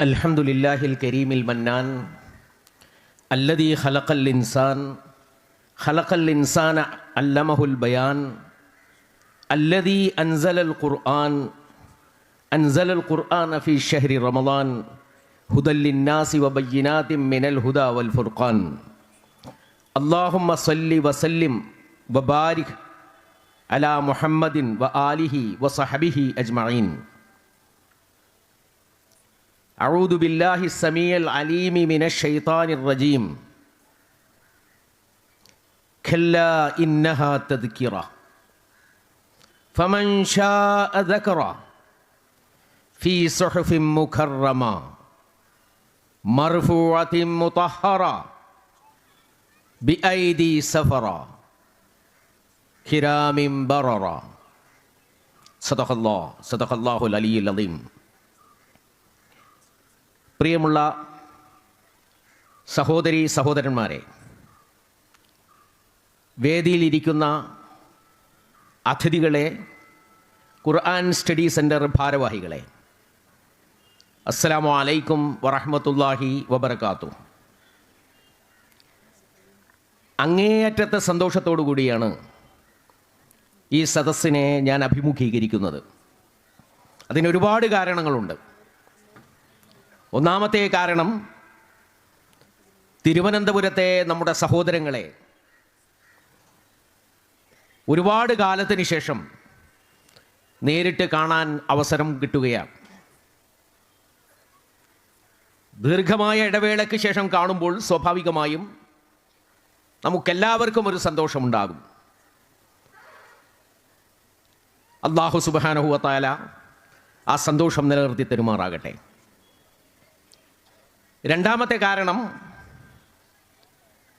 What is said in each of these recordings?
الحمد لله الكريم المنان الذي خلق الإنسان علمه البيان الذي أنزل القرآن في شهر رمضان هدى للناس وبينات من الهدى والفرقان اللهم صل وسلم وبارك على محمد وآله وصحبه أجمعين. أعوذ بالله السميع العليم من الشيطان الرجيم. كلا إنها تذكرة فمن شاء ذكره في صحف مكرمة مرفوعة مطهرة بأيدي سفرة كرام بررة. صدق الله العلي العظيم. പ്രിയമുള്ള സഹോദരീ സഹോദരന്മാരെ, വേദിയിലിരിക്കുന്ന അതിഥികളെ, ഖുർആൻ സ്റ്റഡി സെൻറ്റർ ഭാരവാഹികളെ, അസ്സലാമു അലൈക്കും വറഹ്മത്തുള്ളാഹി വബറകാതുഹു. അങ്ങേയറ്റത്തെ സന്തോഷത്തോടു കൂടിയാണ് ഈ സദസ്സിനെ ഞാൻ അഭിമുഖീകരിക്കുന്നത്. അതിനൊരുപാട് കാരണങ്ങളുണ്ട്. ഒന്നാമത്തെ കാരണം, തിരുവനന്തപുരത്തെ നമ്മുടെ സഹോദരങ്ങളെ ഒരുപാട് കാലത്തിന് ശേഷം നേരിട്ട് കാണാൻ അവസരം കിട്ടുകയാണ്. ദീർഘമായ ഇടവേളയ്ക്ക് ശേഷം കാണുമ്പോൾ സ്വാഭാവികമായും നമുക്കെല്ലാവർക്കും ഒരു സന്തോഷമുണ്ടാകും. അല്ലാഹു സുബ്ഹാനഹു വ തആല ആ സന്തോഷം നിലനിർത്തി തരുമാറാകട്ടെ. രണ്ടാമത്തെ കാരണം,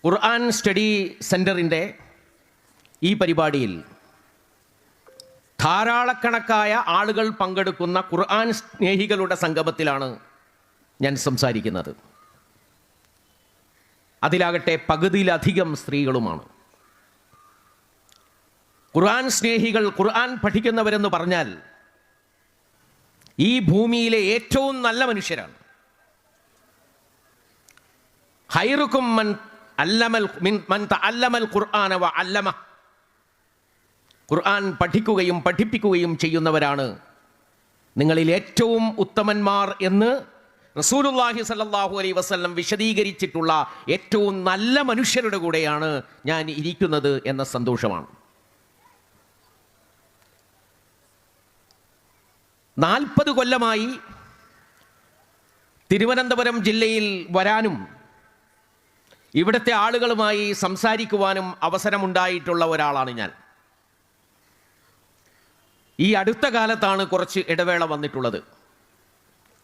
ഖുർആൻ സ്റ്റഡി സെൻറ്ററിൻ്റെ ഈ പരിപാടിയിൽ ധാരാളക്കണക്കായ ആളുകൾ പങ്കെടുക്കുന്ന ഖുർആൻ സ്നേഹികളുടെ സംഗമത്തിലാണ് ഞാൻ സംസാരിക്കുന്നത്. അതിലാകട്ടെ പകുതിയിലധികം സ്ത്രീകളുമാണ്. ഖുർആൻ സ്നേഹികൾ, ഖുർആൻ പഠിക്കുന്നവരെന്ന് പറഞ്ഞാൽ ഈ ഭൂമിയിലെ ഏറ്റവും നല്ല മനുഷ്യരാണ്. ഖൈറുക്കും മൻ തഅല്ലമൽ ഖുർആന വ അല്ലമ. ഖുർആൻ പഠിക്കുകയും പഠിപ്പിക്കുകയും ചെയ്യുന്നവരാണ് നിങ്ങളിൽ ഏറ്റവും ഉത്തമന്മാർ എന്ന് റസൂലുള്ളാഹി സ്വല്ലല്ലാഹു അലൈഹി വസല്ലം വിശദീകരിച്ചിട്ടുള്ള ഏറ്റവും നല്ല മനുഷ്യരുടെ കൂടെയാണ് ഞാൻ ഇരിക്കുന്നത് എന്ന സന്തോഷമാണ്. 40 കൊല്ലമായി തിരുവനന്തപുരം ജില്ലയിൽ വരാനും ഇവിടുത്തെ ആളുകളുമായി സംസാരിക്കുവാനും അവസരമുണ്ടായിട്ടുള്ള ഒരാളാണ് ഞാൻ. ഈ അടുത്ത കാലത്താണ് കുറച്ച് ഇടവേള വന്നിട്ടുള്ളത്.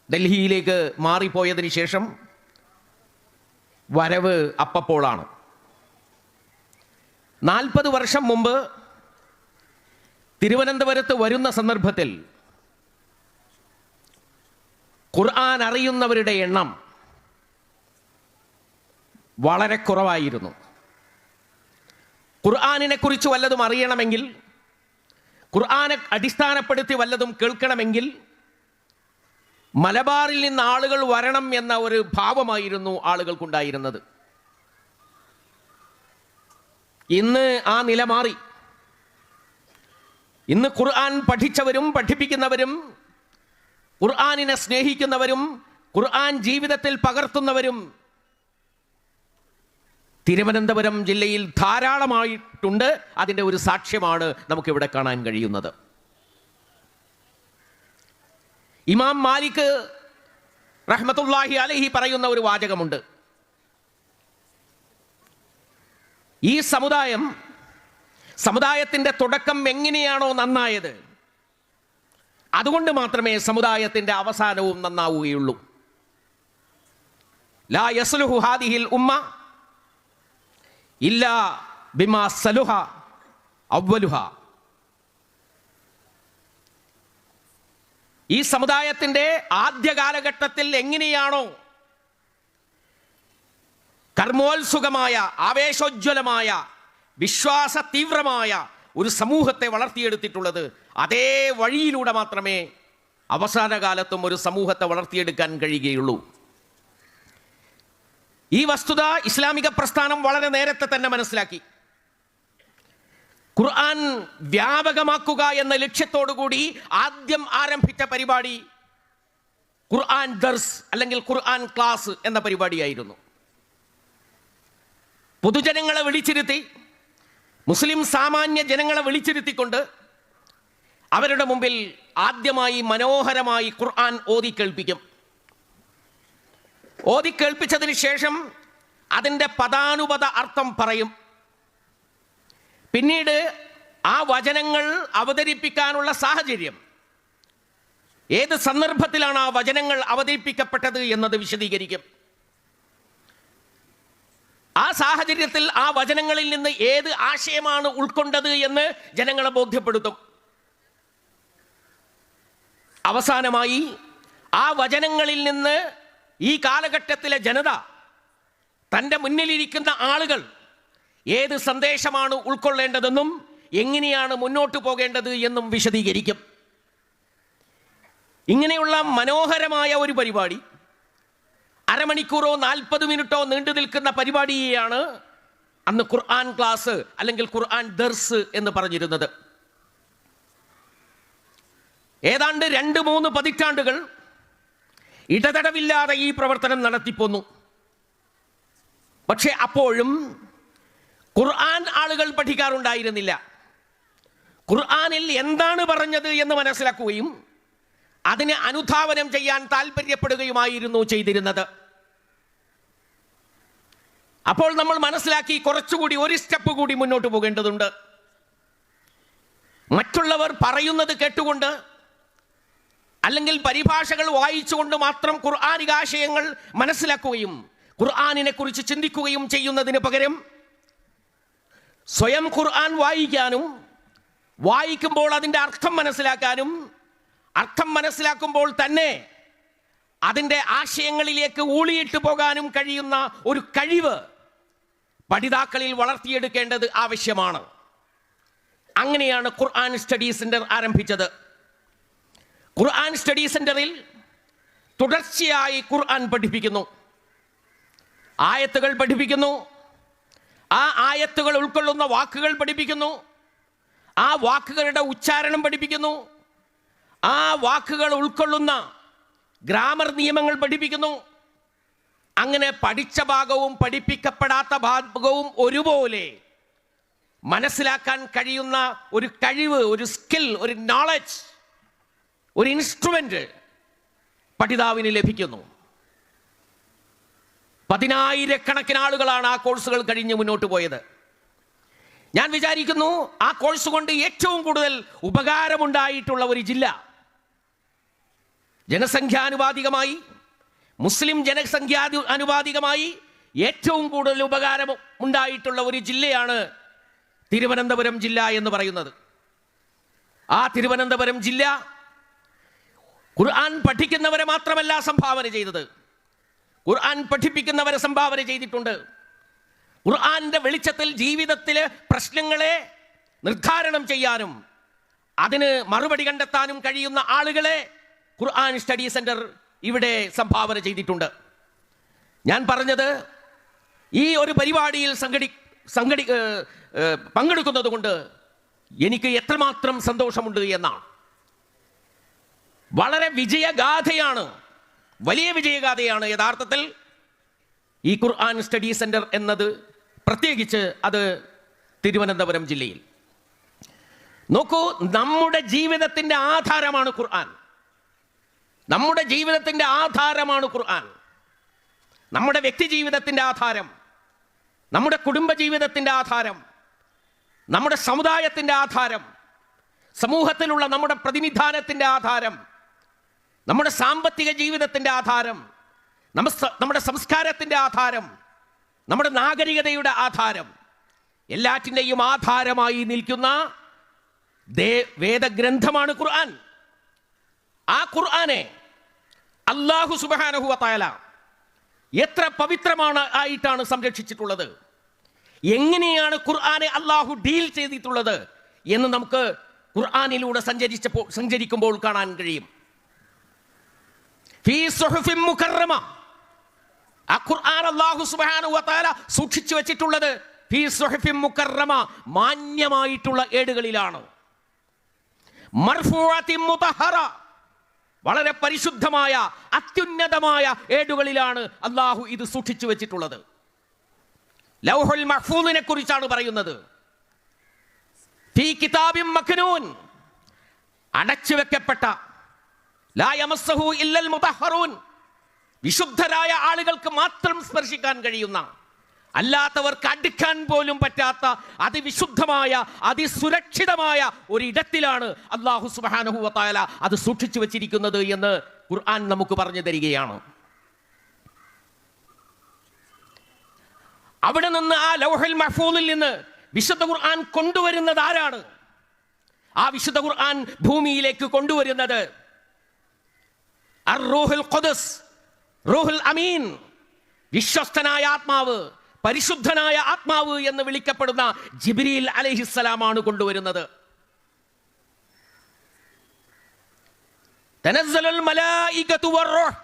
ഡൽഹിയിലേക്ക് മാറിപ്പോയതിന് ശേഷം വരവ് അപ്പപ്പോളാണ്. 40 വർഷം മുമ്പ് തിരുവനന്തപുരത്ത് വരുന്ന സന്ദർഭത്തിൽ ഖുർആൻ അറിയുന്നവരുടെ എണ്ണം വളരെ കുറവായിരുന്നു. ഖുർആനിനെ കുറിച്ച് വല്ലതും അറിയണമെങ്കിൽ, ഖുർആനെ അടിസ്ഥാനപ്പെടുത്തി വല്ലതും കേൾക്കണമെങ്കിൽ മലബാറിൽ നിന്ന് ആളുകൾ വരണം എന്ന ഒരു ഭാവമായിരുന്നു ആളുകൾക്കുണ്ടായിരുന്നത്. ഇന്ന് ആ നില മാറി. ഇന്ന് ഖുർആൻ പഠിച്ചവരും പഠിപ്പിക്കുന്നവരും ഖുർആനിനെ സ്നേഹിക്കുന്നവരും ഖുർആൻ ജീവിതത്തിൽ പകർത്തുന്നവരും തിരുവനന്തപുരം ജില്ലയിൽ ധാരാളമായിട്ടുണ്ട്. അതിൻ്റെ ഒരു സാക്ഷ്യമാണ് നമുക്കിവിടെ കാണാൻ കഴിയുന്നത്. ഇമാം മാലിക് റഹ്മത്തുള്ളാഹി അലൈഹി പറയുന്ന ഒരു വാചകമുണ്ട്. ഈ സമുദായത്തിൻ്റെ തുടക്കം എങ്ങനെയാണോ നന്നായത്, അതുകൊണ്ട് മാത്രമേ സമുദായത്തിൻ്റെ അവസാനവും നന്നാവുകയുള്ളൂ. ലാ യസ്ലുഹു ഹാദിഹിൽ ഉമ്മ ഇല്ലാ ബിമാ സലുഹ അവ്വലുഹ. ഈ സമുദായത്തിൻ്റെ ആദ്യ കാലഘട്ടത്തിൽ എങ്ങനെയാണോ കർമ്മോത്സുകമായ, ആവേശോജ്വലമായ, വിശ്വാസ തീവ്രമായ ഒരു സമൂഹത്തെ വളർത്തിയെടുത്തിട്ടുള്ളത്, അതേ വഴിയിലൂടെ മാത്രമേ അവസാന കാലത്തും ഒരു സമൂഹത്തെ വളർത്തിയെടുക്കാൻ കഴിയുകയുള്ളൂ. ഈ വസ്തുത ഇസ്ലാമിക പ്രസ്ഥാനം വളരെ നേരത്തെ തന്നെ മനസ്സിലാക്കി. ഖുർആൻ വ്യാപകമാക്കുക എന്ന ലക്ഷ്യത്തോടുകൂടി ആദ്യം ആരംഭിച്ച പരിപാടി ഖുർആൻ ദർസ് അല്ലെങ്കിൽ ഖുർആൻ ക്ലാസ് എന്ന പരിപാടിയായിരുന്നു. പൊതുജനങ്ങളെ വിളിച്ചിരുത്തി, മുസ്ലിം സാമാന്യ ജനങ്ങളെ വിളിച്ചിരുത്തിക്കൊണ്ട് അവരുടെ മുമ്പിൽ ആദ്യമായി മനോഹരമായി ഖുർആൻ ഓതി കേൾപ്പിക്കും. ഓതി കേൾപ്പിച്ചതിന് ശേഷം അതിൻ്റെ പദാനുപദ അർത്ഥം പറയും. പിന്നീട് ആ വചനങ്ങൾ അവതരിപ്പിക്കാനുള്ള സാഹചര്യം, ഏത് സന്ദർഭത്തിലാണ് ആ വചനങ്ങൾ അവതരിപ്പിക്കപ്പെട്ടത് എന്നത് വിശദീകരിക്കും. ആ സാഹചര്യത്തിൽ ആ വചനങ്ങളിൽ നിന്ന് ഏത് ആശയമാണ് ഉൾക്കൊണ്ടത് എന്ന് ജനങ്ങളെ ബോധ്യപ്പെടുത്തും. അവസാനമായി ആ വചനങ്ങളിൽ നിന്ന് ഈ കാലഘട്ടത്തിലെ ജനത, തൻ്റെ മുന്നിലിരിക്കുന്ന ആളുകൾ ഏത് സന്ദേശമാണ് ഉൾക്കൊള്ളേണ്ടതെന്നും എങ്ങനെയാണ് മുന്നോട്ട് പോകേണ്ടത് എന്നും വിശദീകരിക്കും. ഇങ്ങനെയുള്ള മനോഹരമായ ഒരു പരിപാടി, അരമണിക്കൂറോ 40 മിനിറ്റോ നീണ്ടു നിൽക്കുന്ന പരിപാടിയെയാണ് അന്ന് ഖുർആൻ ക്ലാസ് അല്ലെങ്കിൽ ഖുർആൻ ദർസ് എന്ന് പറഞ്ഞിരുന്നത്. ഏതാണ്ട് 2-3 പതിറ്റാണ്ടുകൾ ഇടതടവില്ലാതെ ഈ പ്രവർത്തനം നടത്തിപ്പോന്നു. പക്ഷെ അപ്പോഴും ഖുർആൻ ആളുകൾ പഠിക്കാറുണ്ടായിരുന്നില്ല. ഖുർആനിൽ എന്താണ് പറഞ്ഞത് എന്ന് മനസ്സിലാക്കുകയും അതിനെ അനുധാവനം ചെയ്യാൻ താല്പര്യപ്പെടുകയുമായിരുന്നു ചെയ്തിരുന്നത്. അപ്പോൾ നമ്മൾ മനസ്സിലാക്കി, കുറച്ചുകൂടി ഒരു സ്റ്റെപ്പ് കൂടി മുന്നോട്ട് പോകേണ്ടതുണ്ട്. മറ്റുള്ളവർ പറയുന്നത് കേട്ടുകൊണ്ട് അല്ലെങ്കിൽ പരിഭാഷകൾ വായിച്ചുകൊണ്ട് മാത്രം ഖുർആനിക ആശയങ്ങൾ മനസ്സിലാക്കുകയും ഖുർആനിനെ കുറിച്ച് ചിന്തിക്കുകയും ചെയ്യുന്നതിന് പകരം സ്വയം ഖുർആൻ വായിക്കാനും വായിക്കുമ്പോൾ അതിൻ്റെ അർത്ഥം മനസ്സിലാക്കാനും അർത്ഥം മനസ്സിലാക്കുമ്പോൾ തന്നെ അതിൻ്റെ ആശയങ്ങളിലേക്ക് ഊളിയിട്ട് പോകാനും കഴിയുന്ന ഒരു കഴിവ് പഠിതാക്കളിൽ വളർത്തിയെടുക്കേണ്ടത് ആവശ്യമാണ്. അങ്ങനെയാണ് ഖുർആൻ സ്റ്റഡി സെന്റർ ആരംഭിച്ചത്. ഖുർആൻ സ്റ്റഡി സെന്ററിൽ തുടർച്ചയായി ഖുർആൻ പഠിപ്പിക്കുന്നു, ആയത്തുകൾ പഠിപ്പിക്കുന്നു, ആ ആയത്തുകൾ ഉൾക്കൊള്ളുന്ന വാക്കുകൾ പഠിപ്പിക്കുന്നു, ആ വാക്കുകളുടെ ഉച്ചാരണം പഠിപ്പിക്കുന്നു, ആ വാക്കുകൾ ഉൾക്കൊള്ളുന്ന ഗ്രാമർ നിയമങ്ങൾ പഠിപ്പിക്കുന്നു. അങ്ങനെ പഠിച്ച ഭാഗവും പഠിപ്പിക്കപ്പെടാത്ത ഭാഗവും ഒരുപോലെ മനസ്സിലാക്കാൻ കഴിയുന്ന ഒരു കഴിവ്, ഒരു സ്കിൽ, ഒരു നോളജ്, ഒരു ഇൻസ്ട്രുമെന്റ് പഠിതാവിന് ലഭിക്കുന്നു. 10,000-കണക്കിന് ആളുകളാണ് ആ കോഴ്സുകൾ കഴിഞ്ഞ് മുന്നോട്ട് പോയത്. ഞാൻ വിചാരിക്കുന്നു ആ കോഴ്സ് കൊണ്ട് ഏറ്റവും കൂടുതൽ ഉപകാരമുണ്ടായിട്ടുള്ള ഒരു ജില്ല, ജനസംഖ്യാനുപാതികമായി, മുസ്ലിം ജനസംഖ്യാനുപാതികമായി ഏറ്റവും കൂടുതൽ ഉപകാരം ഉണ്ടായിട്ടുള്ള ഒരു ജില്ലയാണ് തിരുവനന്തപുരം ജില്ല എന്ന് പറയുന്നത്. ആ തിരുവനന്തപുരം ജില്ല ഖുർആൻ പഠിക്കുന്നവരെ മാത്രമല്ല സംഭാവന ചെയ്തത്, ഖുർആൻ പഠിപ്പിക്കുന്നവരെ സംഭാവന ചെയ്തിട്ടുണ്ട്. ഖുർആന്റെ വെളിച്ചത്തിൽ ജീവിതത്തിലെ പ്രശ്നങ്ങളെ നിർദ്ധാരണം ചെയ്യാനും അതിന് മറുപടി കണ്ടെത്താനും കഴിയുന്ന ആളുകളെ ഖുർആൻ സ്റ്റഡി സെന്റർ ഇവിടെ സംഭാവന ചെയ്തിട്ടുണ്ട്. ഞാൻ പറഞ്ഞത് ഈ ഒരു പരിപാടിയിൽ പങ്കെടുക്കുന്നത് കൊണ്ട് എനിക്ക് എത്രമാത്രം സന്തോഷമുണ്ട് എന്നാണ്. വളരെ വിജയഗാഥയാണ്, വലിയ വിജയഗാഥയാണ് യഥാർത്ഥത്തിൽ ഈ ഖുർആൻ സ്റ്റഡി സെന്റർ എന്നത്, പ്രത്യേകിച്ച് അത് തിരുവനന്തപുരം ജില്ലയിൽ. നോക്കൂ, നമ്മുടെ ജീവിതത്തിൻ്റെ ആധാരമാണ് ഖുർആൻ. നമ്മുടെ ജീവിതത്തിൻ്റെ ആധാരമാണ് ഖുർആൻ. നമ്മുടെ വ്യക്തി ജീവിതത്തിൻ്റെ ആധാരം, നമ്മുടെ കുടുംബ ജീവിതത്തിൻ്റെ ആധാരം, നമ്മുടെ സമുദായത്തിൻ്റെ ആധാരം, സമൂഹത്തിലുള്ള നമ്മുടെ പ്രതിനിധാനത്തിൻ്റെ ആധാരം, നമ്മുടെ സാമ്പത്തിക ജീവിതത്തിൻ്റെ ആധാരം, നമ്മുടെ സംസ്കാരത്തിൻ്റെ ആധാരം, നമ്മുടെ നാഗരികതയുടെ ആധാരം, എല്ലാറ്റിൻ്റെയും ആധാരമായി നിൽക്കുന്ന വേദഗ്രന്ഥമാണ് ഖുർആൻ. ആ ഖുർആനെ അല്ലാഹു സുബ്ഹാനഹു വ തആല എത്ര പവിത്രമാണ് ആയിട്ടാണ് സംരക്ഷിച്ചിട്ടുള്ളത്, എങ്ങനെയാണ് ഖുർആനെ അല്ലാഹു ഡീൽ ചെയ്തിട്ടുള്ളത് എന്ന് നമുക്ക് ഖുർആനിലൂടെ സഞ്ചരിക്കുമ്പോൾ കാണാൻ കഴിയും. ഫീ സുഹുഫിൻ മുകറമ. ആ ഖുർആൻ അല്ലാഹു സുബ്ഹാനഹു വ തആല സൂക്ഷിച്ചു വെച്ചിട്ടുള്ളത് ഫീ സുഹുഫിൻ മുകറമ, മാന്യമായിട്ടുള്ള ഏടുകളിലാണ്. മർഫൂഅത്തിൻ മുതഹറ, വളരെ പരിശുദ്ധമായ അത്യുന്നതമായ ഏടുകളിലാണ് അല്ലാഹു ഇത് സൂക്ഷിച്ചു വെച്ചിട്ടുള്ളത്. ലൗഹുൽ മഹ്ഫൂദിനെ കുറിച്ചാണ് പറയുന്നത്. ഫീ കിതാബിൻ മക്നൂൻ, അടച്ചു വെക്കപ്പെട്ട, ലാ യമസ്സഹു ഇല്ലൽ മുതഹ്ഹറൂൻ, വിശുദ്ധരായ ആളുകൾക്ക് മാത്രം സ്പർശിക്കാൻ കഴിയുന്ന, അല്ലാത്തവർക്ക് അടുക്കാൻ പോലും പറ്റാത്ത അതിവിശുദ്ധമായ അതിസുരക്ഷിതമായ ഒരിടത്തിലാണ് അല്ലാഹു സുബ്ഹാനഹു വ തആല അത് സൂക്ഷിച്ചു വെച്ചിരിക്കുന്നത് എന്ന് ഖുർആൻ നമുക്ക് പറഞ്ഞു തരികയാണ്. അവിടെ നിന്ന് ആ ലൗഹുൽ മഹ്ഫൂദിൽ നിന്ന് വിശുദ്ധ ഖുർആൻ കൊണ്ടുവരുന്നത് ആരാണ്? ആ വിശുദ്ധ ഖുർആൻ ഭൂമിയിലേക്ക് കൊണ്ടുവരുന്നത് അർ-റൂഹുൽ ഖുദ്സ്, റൂഹുൽ അമീൻ, വിശ്വസ്തനായ ആത്മാവ്, പരിശുദ്ധനായ ആത്മാവ് എന്ന് വിളിക്കപ്പെടുന്ന ജിബ്രീൽ അലൈഹിസ്സലാമാണ് കൊണ്ടുവരുന്നത്. തനസ്സലുൽ മലായികതു വർ-റൂഹ്,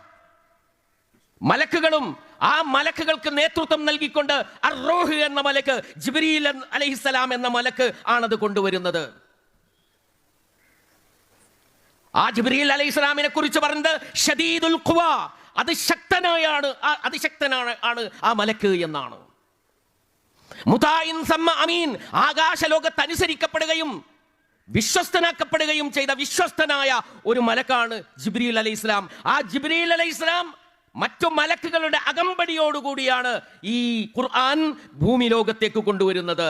മലക്കുകളും ആ മലക്കുകൾക്ക് നേതൃത്വം നൽകിക്കൊണ്ട് അർ-റൂഹ് എന്ന മലക്ക്, ജിബ്രീൽ അലൈഹിസ്സലാം എന്ന മലക്ക് ആണത് കൊണ്ടുവരുന്നത്. ആ ജിബ്രീൽ അലൈഹിസ്സലാമിനെ കുറിച്ച് പറയുന്നത് ഷദീദുൽ ഖുവ, അതിശക്തനാണ് ആ മലക്ക് എന്നാണ്. മുതാഇൻ സമ്മ അമീൻ, ആകാശലോകത്ത് അനുസരിക്കപ്പെടുകയും വിശ്വസ്തനാക്കപ്പെടുകയും ചെയ്ത വിശ്വസ്തനായ ഒരു മലക്കാണ് ജിബ്രീൽ അലൈഹിസ്സലാം. ആ ജിബ്രീൽ അലൈഹിസ്സലാം മറ്റു മലക്കുകളുടെ അകമ്പടിയോടുകൂടിയാണ് ഈ ഖുർആൻ ഭൂമി ലോകത്തേക്ക് കൊണ്ടുവരുന്നത്.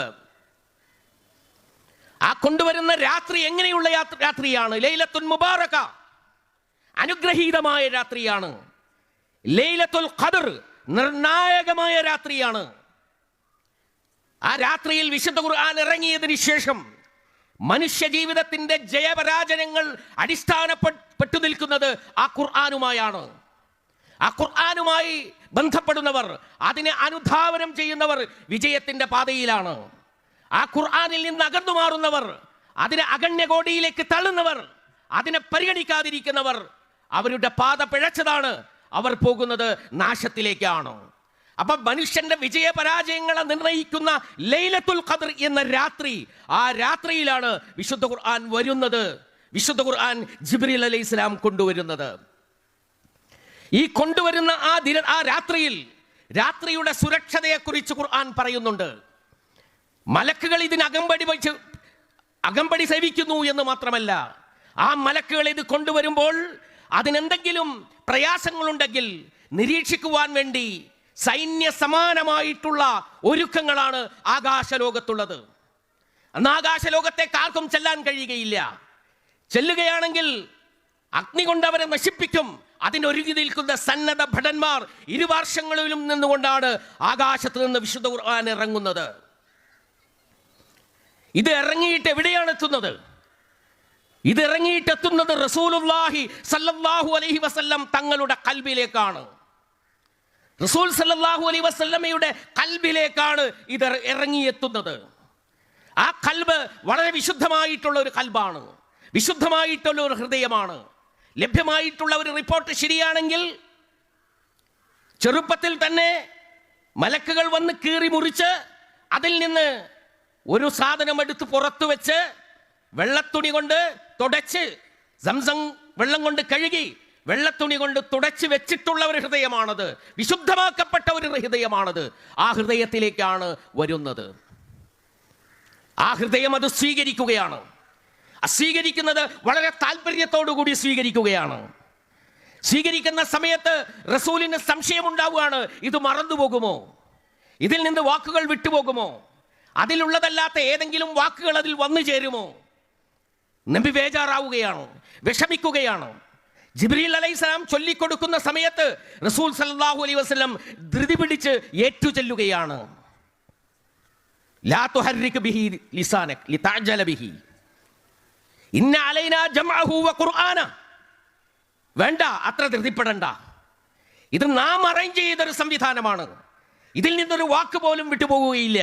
ആ കൊണ്ടുവരുന്ന രാത്രി എങ്ങനെയുള്ള രാത്രിയാണ്? ലൈലത്തുൽ മുബാറക, അനുഗ്രഹീതമായ രാത്രിയാണ്. ലൈലത്തുൽ ഖദർ, നിർണായകമായ രാത്രിയാണ്. ആ രാത്രിയിൽ വിശുദ്ധ ഖുർആൻ ഇറങ്ങിയതിനു ശേഷം മനുഷ്യ ജീവിതത്തിന്റെ ജയപരാജയങ്ങൾ അടിസ്ഥാനപ്പെട്ടു നിൽക്കുന്നത് ആ ഖുർആനുമായാണ്. ആ ഖുർആനുമായി ബന്ധപ്പെടുന്നവർ, അതിനെ അനുധാവനം ചെയ്യുന്നവർ വിജയത്തിന്റെ പാതയിലാണ്. ആ ഖുർആനിൽ നിന്ന് അകന്നു മാറുന്നവർ, അതിനെ അഗണ്യകോടിയിലേക്ക് തള്ളുന്നവർ, അതിനെ പരിഗണിക്കാതിരിക്കുന്നവർ, അവരുടെ പാത പിഴച്ചതാണ്. അവർ പോകുന്നത് നാശത്തിലേക്കാണ്. അപ്പൊ മനുഷ്യന്റെ വിജയപരാജയങ്ങളെ നിർണയിക്കുന്ന ലൈലത്തുൽ ഖദർ എന്ന രാത്രി, ആ രാത്രിയിലാണ് വിശുദ്ധ ഖുർആൻ വരുന്നത്. വിശുദ്ധ ഖുർആൻ ജിബ്രീൽ അലൈഹിസ്സലാം കൊണ്ടുവരുന്നത്. ഈ കൊണ്ടുവരുന്ന ആ രാത്രിയിൽ, രാത്രിയുടെ സുരക്ഷതയെക്കുറിച്ച് ഖുർആൻ പറയുന്നുണ്ട്. മലക്കുകൾ ഇതിന് അകമ്പടി സേവിക്കുന്നു എന്ന് മാത്രമല്ല, ആ മലക്കുകൾ ഇത് കൊണ്ടുവരുമ്പോൾ അതിനെന്തെങ്കിലും പ്രയാസങ്ങളുണ്ടെങ്കിൽ നിരീക്ഷിക്കുവാൻ വേണ്ടി സൈന്യ സമാനമായിട്ടുള്ള ഒരുക്കങ്ങളാണ് ആകാശലോകത്തുള്ളത്. അന്ന് ആകാശലോകത്തേക്ക് ആർക്കും ചെല്ലാൻ കഴിയുകയില്ല. ചെല്ലുകയാണെങ്കിൽ അഗ്നി കൊണ്ട് അവരെ നശിപ്പിക്കും. അതിനൊരുങ്ങി നിൽക്കുന്ന സന്നദ്ധ ഭടന്മാർ ഇരുപാർശ്വങ്ങളിലും നിന്നുകൊണ്ടാണ് ആകാശത്ത് നിന്ന് വിശുദ്ധ ഖുർആൻ ഇറങ്ങുന്നത്. ഇത് ഇറങ്ങിയിട്ട് എവിടെയാണ് എത്തുന്നത്? ഇത് ഇറങ്ങിയിട്ടെത്തുന്നത് റസൂലുള്ളാഹി സല്ലല്ലാഹു അലൈഹി വസല്ലം തങ്ങളുടെ കൽബിലേക്കാണ്. റസൂൽ സല്ലല്ലാഹു അലൈഹി വസല്ലമയുടെ കൽബിലേക്കാണ് ഇത് ഇറങ്ങിയെത്തുന്നത്. ആ കൽബ് വളരെ വിശുദ്ധമായിട്ടുള്ള ഒരു കൽബാണ്, വിശുദ്ധമായിട്ടുള്ള ഒരു ഹൃദയമാണ്. ലഭ്യമായിട്ടുള്ള ഒരു റിപ്പോർട്ട് ശരിയാണെങ്കിൽ ചെറുപ്പത്തിൽ തന്നെ മലക്കുകൾ വന്ന് കീറി മുറിച്ച് അതിൽ നിന്ന് ഒരു സാധനം എടുത്ത് പുറത്തു വെച്ച് വെള്ളത്തുണി കൊണ്ട് തുടച്ച്, സംസം വെള്ളം കൊണ്ട് കഴുകി വെള്ളത്തുണി കൊണ്ട് തുടച്ച് വെച്ചിട്ടുള്ള ഒരു ഹൃദയമാണത്. വിശുദ്ധമാക്കപ്പെട്ട ഒരു ഹൃദയമാണത്. ആ ഹൃദയത്തിലേക്കാണ് വരുന്നത്. ആ ഹൃദയം അത് സ്വീകരിക്കുകയാണ്. സ്വീകരിക്കുന്നത് വളരെ താല്പര്യത്തോടു കൂടി സ്വീകരിക്കുകയാണ്. സ്വീകരിക്കുന്ന സമയത്ത് റസൂലിന് സംശയമുണ്ടാവുകയാണ്, ഇത് മറന്നുപോകുമോ, ഇതിൽ നിന്ന് വാക്കുകൾ വിട്ടുപോകുമോ, അതിലുള്ളതല്ലാത്ത ഏതെങ്കിലും വാക്കുകൾ അതിൽ വന്നു ചേരുമോ? നബി ബേജാറാവുകയാണ്, വിഷമിക്കുകയാണ്. ജിബ്രീൽ അലൈഹിസ്സലാം ചൊല്ലിക്കൊടുക്കുന്ന സമയത്ത് റസൂൽ സല്ലല്ലാഹു അലൈഹി വസല്ലം ധൃതി പിടിച്ച് ഏറ്റുചൊല്ലുകയാണ്. ലാ തുഹർരിക് ബിഹി ലിസാനക ലിതഅജല ബിഹി ഇന്ന അലൈനാ ജംഅഹു വ ഖുർആന. വേണ്ട, അത്ര ധൃതിപ്പെടണ്ട. ഇത് നാം അറേഞ്ച് ചെയ്തൊരു സംവിധാനമാണ്. ഇതിൽ നിന്നൊരു വാക്ക് പോലും വിട്ടുപോകുകയില്ല.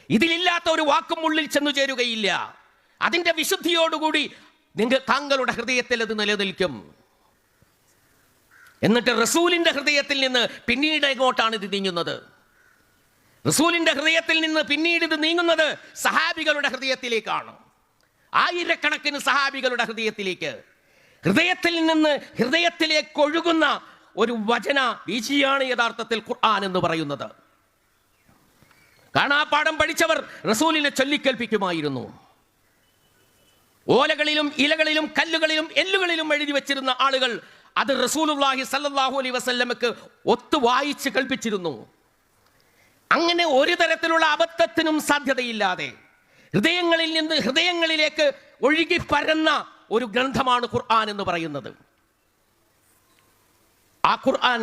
ഇതിലില്ലാത്ത ഒരു വാക്കും ഉള്ളിൽ ചെന്നു ചേരുകയില്ല. അതിന്റെ വിശുദ്ധിയോടുകൂടി താങ്കളുടെ ഹൃദയത്തിൽ അത് നിലനിൽക്കും എന്നിട്ട് റസൂലിന്റെ ഹൃദയത്തിൽ നിന്ന് പിന്നീട് എങ്ങോട്ടാണ് ഇത് നീങ്ങുന്നത്? റസൂലിന്റെ ഹൃദയത്തിൽ നിന്ന് പിന്നീട് ഇത് നീങ്ങുന്നത് സഹാബികളുടെ ഹൃദയത്തിലേക്കാണ്. ആയിരക്കണക്കിന് സഹാബികളുടെ ഹൃദയത്തിലേക്ക്, ഹൃദയത്തിൽ നിന്ന് ഹൃദയത്തിലേക്ക് ഒഴുകുന്ന ഒരു വചന വീഴ്ചയാണ് യഥാർത്ഥത്തിൽ ഖുർആൻ എന്ന് പറയുന്നത്. കാണാപ്പാഠം പഠിച്ചവർ റസൂലിനെ ചൊല്ലിക്കേൽപ്പിക്കുമായിരുന്നു. ഓലകളിലും ഇലകളിലും കല്ലുകളിലും എല്ലുകളിലും എഴുതി വെച്ചിരുന്ന ആളുകൾ അത് റസൂലുള്ളാഹി സ്വല്ലല്ലാഹു അലൈഹി വസല്ലമക്ക് ഒത്തു വായിച്ച് കൽപ്പിച്ചിരുന്നു. അങ്ങനെ ഒരു തരത്തിലുള്ള അബദ്ധത്തിനും സാധ്യതയില്ലാതെ ഹൃദയങ്ങളിൽ നിന്ന് ഹൃദയങ്ങളിലേക്ക് ഒഴുകി പരന്ന ഒരു ഗ്രന്ഥമാണ് ഖുർആൻ എന്ന് പറയുന്നത്. ആ ഖുർആൻ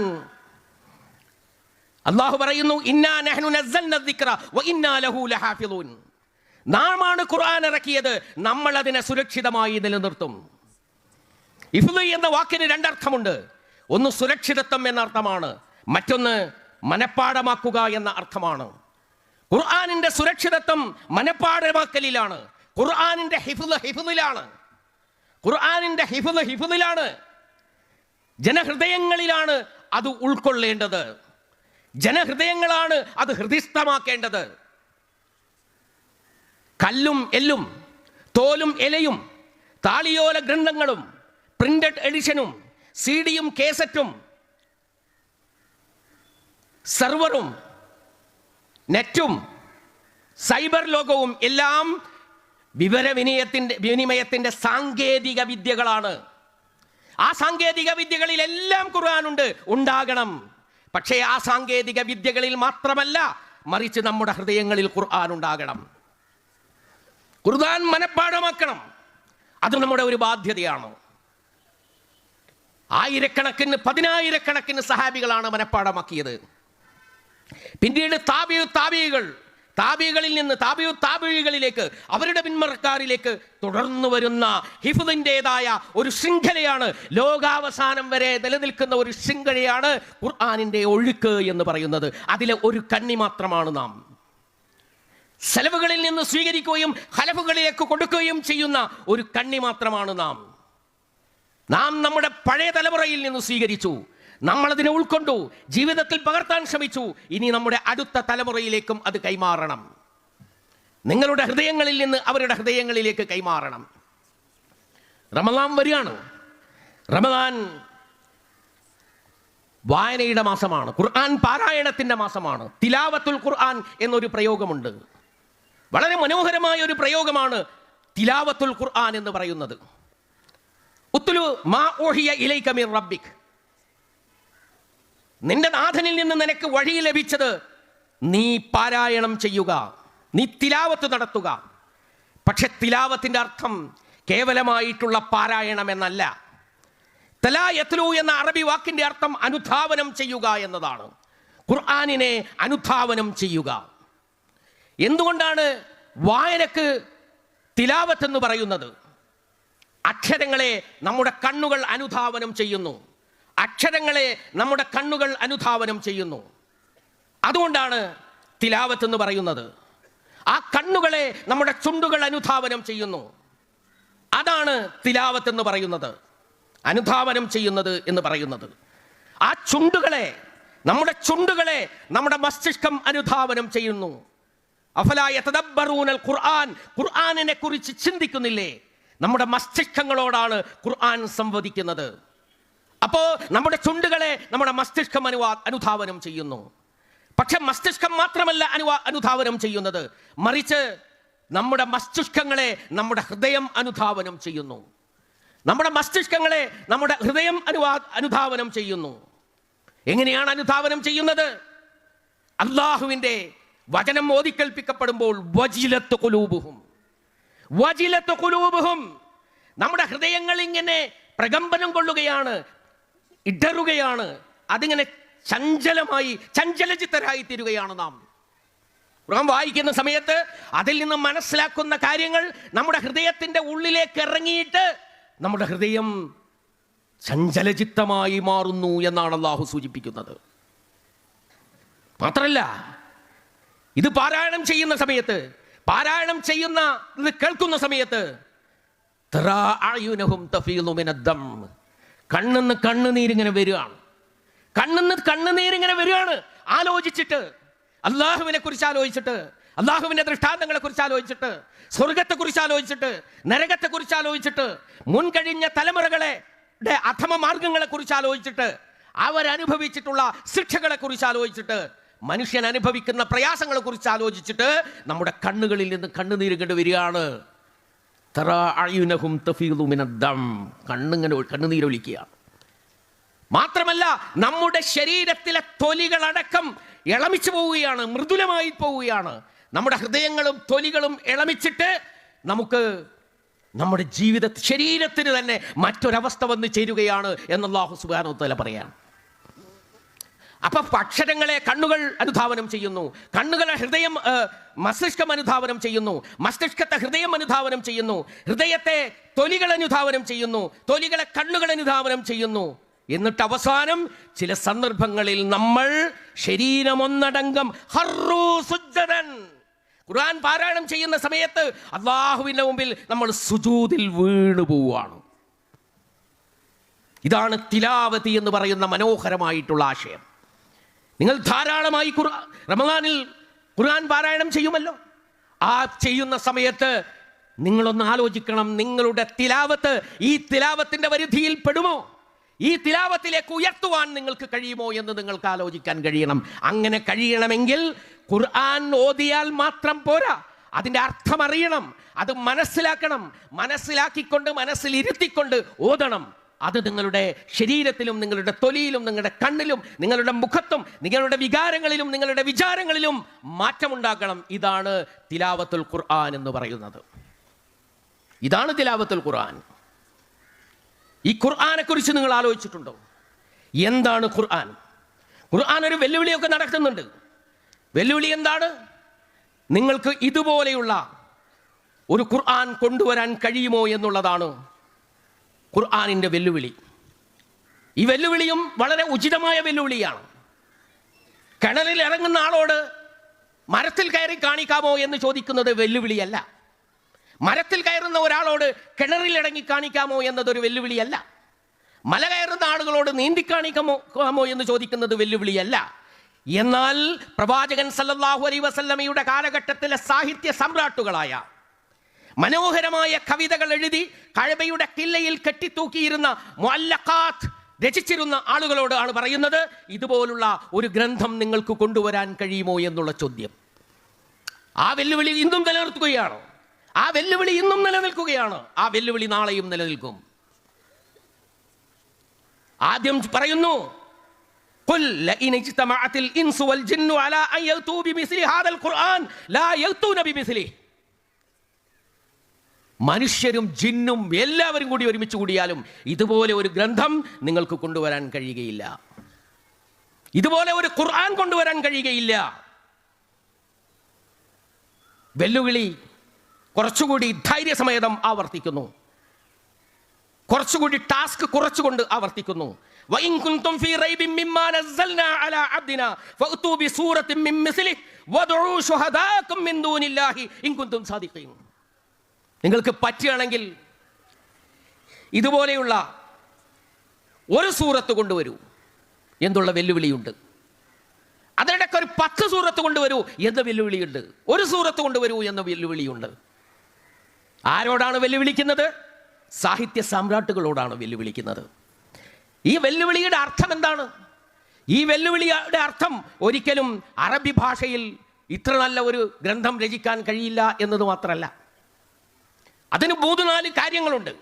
അല്ലാഹു പറയുന്നു, ഇന്നാ നഹ്നു നസ്സൽന ദിക്റ വ ഇന്നാ ലഹു ലഹാഫിളൂൻ. നാമാണ് ഖുർആൻ ഇറക്കിയത്, നമ്മൾ അതിനെ സുരക്ഷിതമായി നിലനിർത്തും. ഇഫ്ള് എന്ന വാക്കിന് രണ്ടർത്ഥമുണ്ട്. ഒന്ന് സുരക്ഷിതത്വം എന്ന അർത്ഥമാണ്, മറ്റൊന്ന് മനപ്പാഠമാക്കുക എന്ന അർത്ഥമാണ്. ഖുർആനിന്റെ സുരക്ഷിതത്വം മനപ്പാഠമാക്കലിലാണ്. ഖുർആനിന്റെ ഹിഫ്ളിലാണ്. ഖുർആനിന്റെ ഹിഫ്ളിലാണ്. ജനഹൃദയങ്ങളിലാണ് അത് ഉൾക്കൊള്ളേണ്ടത്. ജനഹൃദയങ്ങളാണ് അത് ഹൃദയസ്ഥമാക്കേണ്ടത്. കല്ലും എല്ലും തോലും ഇലയും താളിയോല ഗ്രന്ഥങ്ങളും പ്രിന്റഡ് എഡിഷനും സിഡിയും കേസറ്റും സെർവറും നെറ്റും സൈബർ ലോകവും എല്ലാം വിനിമയത്തിന്റെ സാങ്കേതിക വിദ്യകളാണ്. ആ സാങ്കേതിക വിദ്യകളിലെല്ലാം ഖുർആനുണ്ട്, ഉണ്ടാകണം. പക്ഷേ ആ സാങ്കേതിക വിദ്യകളിൽ മാത്രമല്ല, മറിച്ച് നമ്മുടെ ഹൃദയങ്ങളിൽ ഖുർആൻ ഉണ്ടാകണം. ഖുർആൻ മനപ്പാഠമാക്കണം. അത് നമ്മുടെ ഒരു ബാധ്യതയാണ്. ആയിരക്കണക്കിന് പതിനായിരക്കണക്കിന് സഹാബികളാണ് മനപ്പാഠമാക്കിയത്. പിന്നീട് താബികളിൽ നിന്ന് താബികളിലേക്ക് അവരുടെ പിന്മറക്കാരിലേക്ക് തുടർന്നു വരുന്ന ഹിഫ്ളിന്റേതായ ഒരു ശൃംഖലയാണ്, ലോകാവസാനം വരെ നിലനിൽക്കുന്ന ഒരു ശൃംഖലയാണ് ഖുർആനിന്റെ ഒഴുക്ക് എന്ന് പറയുന്നത്. അതിലെ ഒരു കണ്ണി മാത്രമാണ് നാം. സലഫുകളിൽ നിന്ന് സ്വീകരിക്കുകയും ഖലഫുകളിലേക്ക് കൊടുക്കുകയും ചെയ്യുന്ന ഒരു കണ്ണി മാത്രമാണ് നാം. നമ്മുടെ പഴയ തലമുറയിൽ നിന്ന് സ്വീകരിച്ചു, നമ്മളതിനെ ഉൾക്കൊണ്ടു, ജീവിതത്തിൽ പകർത്താൻ ശ്രമിച്ചു. ഇനി നമ്മുടെ അടുത്ത തലമുറയിലേക്കും അത് കൈമാറണം. നിങ്ങളുടെ ഹൃദയങ്ങളിൽ നിന്ന് അവരുടെ ഹൃദയങ്ങളിലേക്ക് കൈമാറണം. റമദാൻ വരികയാണ്. റമദാൻ വായനയുടെ മാസമാണ്. ഖുർആൻ പാരായണത്തിന്റെ മാസമാണ്. തിലാവത്തുൽ ഖുർആൻ എന്നൊരു പ്രയോഗമുണ്ട്. വളരെ മനോഹരമായ ഒരു പ്രയോഗമാണ് തിലാവത്തുൽ ഖുർആൻ എന്ന് പറയുന്നത്. ഉത്ലു മാ ഊഹിയ ഇലൈക മിർ റബ്ബിക്. നിന്റെ നാഥനിൽ നിന്ന് നിനക്ക് വഴി ലഭിച്ചത് നീ പാരായണം ചെയ്യുക, നീ തിലാവത്ത് നടത്തുക. പക്ഷെ തിലാവത്തിന്റെ അർത്ഥം കേവലമായിട്ടുള്ള പാരായണം എന്നല്ല. തലാ യത്ലു എന്ന അറബി വാക്കിന്റെ അർത്ഥം അനുധാവനം ചെയ്യുക എന്നതാണ്. ഖുർആനിനെ അനുധാവനം ചെയ്യുക. എന്തുകൊണ്ടാണ് വായനക്ക് തിലാവത്ത് എന്ന് പറയുന്നത്? അക്ഷരങ്ങളെ നമ്മുടെ കണ്ണുകൾ അനുധാവനം ചെയ്യുന്നു. അക്ഷരങ്ങളെ നമ്മുടെ കണ്ണുകൾ അനുധാവനം ചെയ്യുന്നു. അതുകൊണ്ടാണ് തിലാവത്ത് എന്ന് പറയുന്നത്. ആ കണ്ണുകളെ നമ്മുടെ ചുണ്ടുകൾ അനുധാവനം ചെയ്യുന്നു. അതാണ് തിലാവത്ത് എന്ന് പറയുന്നത്, അനുധാവനം ചെയ്യുന്നത് എന്ന് പറയുന്നത്. ആ ചുണ്ടുകളെ നമ്മുടെ മസ്തിഷ്കം അനുധാവനം ചെയ്യുന്നു. അഫലാ യതദബ്ബറൂനൽ ഖുർആൻ. ഖുർആനിനെ കുറിച്ച് ചിന്തിക്കുന്നില്ലേ? നമ്മുടെ മസ്തിഷ്കങ്ങളോടാണ് ഖുർആൻ സംവദിക്കുന്നത്. അപ്പോ നമ്മുടെ ചുണ്ടുകളെ നമ്മുടെ മസ്തിഷ്കം അനുധാവനം ചെയ്യുന്നു. പക്ഷെ മസ്തിഷ്കം മാത്രമല്ല അനുധാവനം ചെയ്യുന്നത്, മറിച്ച് നമ്മുടെ മസ്തിഷ്കങ്ങളെ നമ്മുടെ ഹൃദയം അനുധാവനം ചെയ്യുന്നു. നമ്മുടെ മസ്തിഷ്കങ്ങളെ നമ്മുടെ ഹൃദയം അനുധാവനം ചെയ്യുന്നു. എങ്ങനെയാണ് അനുധാവനം ചെയ്യുന്നത്? അല്ലാഹുവിന്റെ വചനം ഓതിക്കേൽപ്പിക്കപ്പെടുമ്പോൾ വജിലത്ത് ഖുലൂബുഹും, നമ്മുടെ ഹൃദയങ്ങൾ ഇങ്ങനെ പ്രകമ്പനം കൊള്ളുകയാണ്, ഇടറുകയാണ്. അതിങ്ങനെ ചഞ്ചലചിത്തരായി തീരുകയാണ്. നാം ഖുർആൻ വായിക്കുന്ന സമയത്ത് അതിൽ നിന്ന് മനസ്സിലാക്കുന്ന കാര്യങ്ങൾ നമ്മുടെ ഹൃദയത്തിന്റെ ഉള്ളിലേക്ക് ഇറങ്ങിയിട്ട് നമ്മുടെ ഹൃദയം ചഞ്ചലചിത്തമായി മാറുന്നു എന്നാണ് അല്ലാഹു സൂചിപ്പിക്കുന്നത്. മാത്രല്ല, ഇത് പാരായണം ചെയ്യുന്ന സമയത്ത്, ഇത് കേൾക്കുന്ന സമയത്ത് കണ്ണിന്ന് കണ്ണുനീരിങ്ങനെ വരികയാണ്. കണ്ണുനീരിങ്ങനെ വരികയാണ്. ആലോചിച്ചിട്ട്, അള്ളാഹുവിനെ കുറിച്ച് ആലോചിച്ചിട്ട്, അള്ളാഹുവിന്റെ ദൃഷ്ടാന്തങ്ങളെ കുറിച്ച് ആലോചിച്ചിട്ട്, സ്വർഗത്തെ കുറിച്ച് ആലോചിച്ചിട്ട്, നരകത്തെ കുറിച്ച് ആലോചിച്ചിട്ട്, മുൻകഴിഞ്ഞ തലമുറകളെ അധമ മാർഗങ്ങളെ കുറിച്ച് ആലോചിച്ചിട്ട്, അവരനുഭവിച്ചിട്ടുള്ള ശിക്ഷകളെ കുറിച്ച് ആലോചിച്ചിട്ട്, മനുഷ്യൻ അനുഭവിക്കുന്ന പ്രയാസങ്ങളെ കുറിച്ച് ആലോചിച്ചിട്ട് നമ്മുടെ കണ്ണുകളിൽ നിന്ന് കണ്ണുനീര് കണ്ടു വരികയാണ്. കണ്ണുനീരൊലിക്കുകയാണ്. മാത്രമല്ല, നമ്മുടെ ശരീരത്തിലെ തൊലികളടക്കം ഇളമിച്ചു പോവുകയാണ്, മൃദുലമായി പോവുകയാണ്. നമ്മുടെ ഹൃദയങ്ങളും തൊലികളും ഇളമിച്ചിട്ട് നമുക്ക് നമ്മുടെ ശരീരത്തിന് തന്നെ മറ്റൊരവസ്ഥ വന്ന് ചേരുകയാണ് എന്ന് അല്ലാഹു സുബ്ഹാനഹു വ തആല പറയാണ്. അപ്പൊ അക്ഷരങ്ങളെ കണ്ണുകൾ അനുധാവനം ചെയ്യുന്നു, കണ്ണുകളെ മസ്തിഷ്കം അനുധാവനം ചെയ്യുന്നു, മസ്തിഷ്കത്തെ ഹൃദയം അനുധാവനം ചെയ്യുന്നു, ഹൃദയത്തെ തൊലികൾ അനുധാവനം ചെയ്യുന്നു, തൊലികളെ കണ്ണുകൾ അനുധാവനം ചെയ്യുന്നു. എന്നിട്ട് അവസാനം ചില സന്ദർഭങ്ങളിൽ നമ്മൾ ശരീരമൊന്നടങ്കം ഖുർആൻ പാരായണം ചെയ്യുന്ന സമയത്ത് അല്ലാഹുവിന്റെ മുമ്പിൽ നമ്മൾ സുജൂദിൽ വീണു പോവുകയാണ്. ഇതാണ് തിലാവതി എന്ന് പറയുന്ന മനോഹരമായിട്ടുള്ള ആശയം. നിങ്ങൾ ധാരാളമായി റമദാനിൽ ഖുർആൻ പാരായണം ചെയ്യുമല്ലോ. ആ ചെയ്യുന്ന സമയത്ത് നിങ്ങളൊന്ന് ആലോചിക്കണം, നിങ്ങളുടെ തിലാവത്ത് ഈ തിലാവത്തിന്റെ പരിധിയിൽ പെടുമോ? ഈ തിലാവത്തിലേക്ക് ഉയർത്തുവാൻ നിങ്ങൾക്ക് കഴിയുമോ എന്ന് നിങ്ങൾക്ക് ആലോചിക്കാൻ കഴിയണം. അങ്ങനെ കഴിയണമെങ്കിൽ ഖുർആൻ ഓതിയാൽ മാത്രം പോരാ, അതിൻ്റെ അർത്ഥം അറിയണം, അത് മനസ്സിലാക്കണം. മനസ്സിലാക്കിക്കൊണ്ട് മനസ്സിലിരുത്തിക്കൊണ്ട് ഓതണം. അത് നിങ്ങളുടെ ശരീരത്തിലും നിങ്ങളുടെ തൊലിയിലും നിങ്ങളുടെ കണ്ണിലും നിങ്ങളുടെ മുഖത്തും നിങ്ങളുടെ വികാരങ്ങളിലും നിങ്ങളുടെ വിചാരങ്ങളിലും മാറ്റമുണ്ടാക്കണം. ഇതാണ് തിലാവത്തുൽ ഖുർആൻ എന്ന് പറയുന്നത്. ഇതാണ് തിലാവത്തുൽ ഖുർആൻ. ഈ ഖുർആനെ കുറിച്ച് നിങ്ങൾ ആലോചിച്ചിട്ടുണ്ടോ? എന്താണ് ഖുർആൻ? ഖുർആൻ ഒരു വെല്ലുവിളിയൊക്കെ നടത്തുന്നുണ്ട്. വെല്ലുവിളി എന്താണ്? നിങ്ങൾക്ക് ഇതുപോലെയുള്ള ഒരു ഖുർആൻ കൊണ്ടുവരാൻ കഴിയുമോ എന്നുള്ളതാണ് ഖുർആനിൻ്റെ വെല്ലുവിളി. ഈ വെല്ലുവിളിയും വളരെ ഉചിതമായ വെല്ലുവിളിയാണ്. കിണറിൽ ഇറങ്ങുന്ന ആളോട് മരത്തിൽ കയറി കാണിക്കാമോ എന്ന് ചോദിക്കുന്നത് വെല്ലുവിളിയല്ല. മരത്തിൽ കയറുന്ന ഒരാളോട് കിണറിൽ ഇറങ്ങി കാണിക്കാമോ എന്നതൊരു വെല്ലുവിളിയല്ല. മല കയറുന്ന ആളുകളോട് നീന്തി കാണിക്കാമോ എന്ന് ചോദിക്കുന്നത് വെല്ലുവിളിയല്ല. എന്നാൽ പ്രവാചകൻ സല്ലല്ലാഹു അലൈഹി വസല്ലമയുടെ കാലഘട്ടത്തിലെ സാഹിത്യ സമ്രാട്ടുകളായ മനോഹരമായ കവിതകൾ എഴുതി കഅബയുടെ കില്ലയിൽ കെട്ടിത്തൂക്കിയിരുന്ന മുഅല്ലഖാത്ത് രചിച്ചിരുന്ന ആളുകളോട് ആണ് പറയുന്നത്, ഇതുപോലുള്ള ഒരു ഗ്രന്ഥം നിങ്ങൾക്ക് കൊണ്ടുവരാൻ കഴിയുമോ എന്നുള്ള ചോദ്യം. ആ വെല്ലുവിളി ഇന്നും നിലനിർത്തുകയാണ്. ആ വെല്ലുവിളി ഇന്നും നിലനിൽക്കുകയാണ്. ആ വെല്ലുവിളി നാളെയും നിലനിൽക്കും. ആദ്യം പറയുന്നു, ഖുൽ ലഇൻ ഇജ്തമഅത്തിൽ ഇൻസു വൽ ജിന്നു അലാ അൻ യഅ്തു ബിമിസ്ലി ഹാദൽ ഖുർആൻ ലാ യഅ്തൂന ബിമിസ്ലിഹി. മനുഷ്യരും ജിന്നും എല്ലാവരും കൂടി ഒരുമിച്ച് കൂടിയാലും ഇതുപോലെ ഒരു ഗ്രന്ഥം നിങ്ങൾക്ക് കൊണ്ടുവരാൻ കഴിയുകയില്ല. ഇതുപോലെ ഒരു ഖുർആൻ കൊണ്ടുവരാൻ കഴിയുകയില്ല. വെല്ലുവിളി കുറച്ചുകൂടി ധൈര്യസമേതം ആവർത്തിക്കുന്നു, കുറച്ചുകൂടി ടാസ്ക് കുറച്ചുകൊണ്ട് ആവർത്തിക്കുന്നു. വഇൻ കുൻതും ഫീ റൈബിൻ മിമ്മാ നസ്സൽനാ അലാ അബ്ദിനാ ഫഅ്തു ബിസൂറത്തിൻ മിൻ മിസ്ലിഹി വദ്ഉ ശുഹദാഅക്കും മിൻ ദൂനില്ലാഹി ഇൻ കുൻതും സാദിഖീൻ. നിങ്ങൾക്ക് പറ്റുകയാണെങ്കിൽ ഇതുപോലെയുള്ള ഒരു സൂറത്ത് കൊണ്ടുവരൂ എന്നുള്ള വെല്ലുവിളിയുണ്ട്. അതിനിടയ്ക്ക് ഒരു 10 സൂറത്ത് കൊണ്ടുവരൂ എന്ന വെല്ലുവിളിയുണ്ട്. ഒരു സൂറത്ത് കൊണ്ടുവരൂ എന്ന വെല്ലുവിളിയുണ്ട്. ആരോടാണ് വെല്ലുവിളിക്കുന്നത്? സാഹിത്യ സാമ്രാട്ടുകളോടാണ് വെല്ലുവിളിക്കുന്നത്. ഈ വെല്ലുവിളിയുടെ അർത്ഥം എന്താണ്? ഈ വെല്ലുവിളിയുടെ അർത്ഥം ഒരിക്കലും അറബി ഭാഷയിൽ ഇത്ര നല്ല ഒരു ഗ്രന്ഥം രചിക്കാൻ കഴിയില്ല എന്നത് മാത്രമല്ല, അതിന് 3-4 കാര്യങ്ങളുണ്ട്.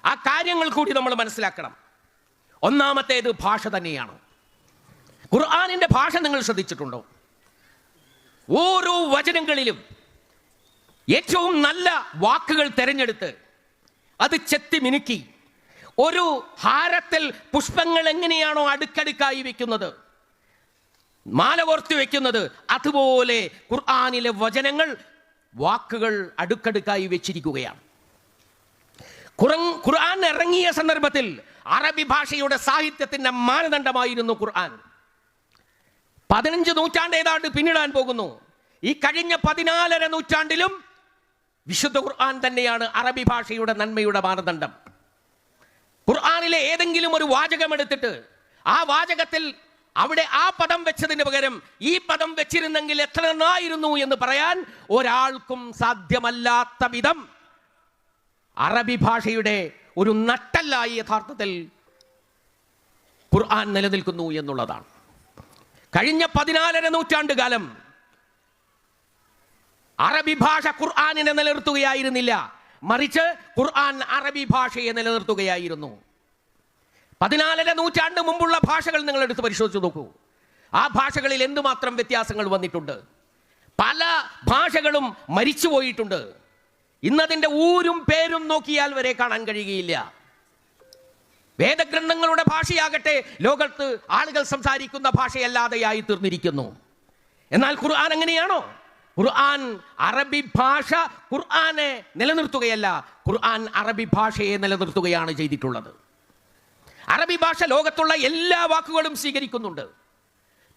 ആ കാര്യങ്ങൾ കൂടി നമ്മൾ മനസ്സിലാക്കണം. ഒന്നാമത്തേത് ഭാഷ തന്നെയാണ്. ഖുർആനിൻ്റെ ഭാഷ നിങ്ങൾ ശ്രദ്ധിച്ചിട്ടുണ്ടോ? ഓരോ വചനങ്ങളിലും ഏറ്റവും നല്ല വാക്കുകൾ തിരഞ്ഞെടുത്ത് അത് ചെത്തി മിനുക്കി ഒരു ഹാരത്തിൽ പുഷ്പങ്ങൾ എങ്ങനെയാണോ അടുക്കടുക്കായി വെക്കുന്നത്, മാല കോർത്തി വെക്കുന്നത്, അതുപോലെ ഖുർആനിലെ വചനങ്ങൾ വാക്കുകൾ അടുക്കടുക്കായി വെച്ചിരിക്കുകയാണ്. ഖുർആൻ ഇറങ്ങിയ സന്ദർഭത്തിൽ അറബി ഭാഷയുടെ സാഹിത്യത്തിന്റെ മാനദണ്ഡമായിരുന്നു ഖുർആൻ. 15 നൂറ്റാണ്ട് ഏതാണ്ട് പിന്നിടാൻ പോകുന്നു. ഈ കഴിഞ്ഞ 14.5 നൂറ്റാണ്ടിലും വിശുദ്ധ ഖുർആൻ തന്നെയാണ് അറബി ഭാഷയുടെ നന്മയുടെ മാനദണ്ഡം. ഖുർആനിലെ ഏതെങ്കിലും ഒരു വാചകം എടുത്തിട്ട് ആ വാചകത്തിൽ അവിടെ ആ പദം വെച്ചതിന് പകരം ഈ പദം വെച്ചിരുന്നെങ്കിൽ എത്ര നന്നായിരുന്നു എന്ന് പറയാൻ ഒരാൾക്കും സാധ്യമല്ലാത്ത വിധം അറബി ഭാഷയുടെ ഒരു നട്ടെല്ലായി യഥാർത്ഥത്തിൽ ഖുർആൻ നിലനിൽക്കുന്നു എന്നുള്ളതാണ്. കഴിഞ്ഞ 14 നൂറ്റാണ്ട് കാലം അറബി ഭാഷ ഖുർആനിനെ നിലനിർത്തുകയായിരുന്നില്ല, മറിച്ച് ഖുർആൻ അറബി ഭാഷയെ നിലനിർത്തുകയായിരുന്നു. 14 നൂറ്റാണ്ട് മുമ്പുള്ള ഭാഷകൾ നിങ്ങൾ എടുത്ത് പരിശോധിച്ച് നോക്കൂ. ആ ഭാഷകളിൽ എന്തുമാത്രം വ്യത്യാസങ്ങൾ വന്നിട്ടുണ്ട്. പല ഭാഷകളും മരിച്ചുപോയിട്ടുണ്ട്. ഇന്നതിൻ്റെ ഊരും പേരും നോക്കിയാൽ വരെ കാണാൻ കഴിയുകയില്ല. വേദഗ്രന്ഥങ്ങളുടെ ഭാഷയാകട്ടെ ലോകത്ത് ആളുകൾ സംസാരിക്കുന്ന ഭാഷയല്ലാതെയായി തീർന്നിരിക്കുന്നു. എന്നാൽ ഖുർആൻ അങ്ങനെയാണോ? ഖുർആൻ അറബി ഭാഷ ഖുർആനെ നിലനിർത്തുകയല്ല, ഖുർആൻ അറബി ഭാഷയെ നിലനിർത്തുകയാണ് ചെയ്തിട്ടുള്ളത്. അറബി ഭാഷ ലോകത്തുള്ള എല്ലാ വാക്കുകളും സ്വീകരിക്കുന്നുണ്ട്.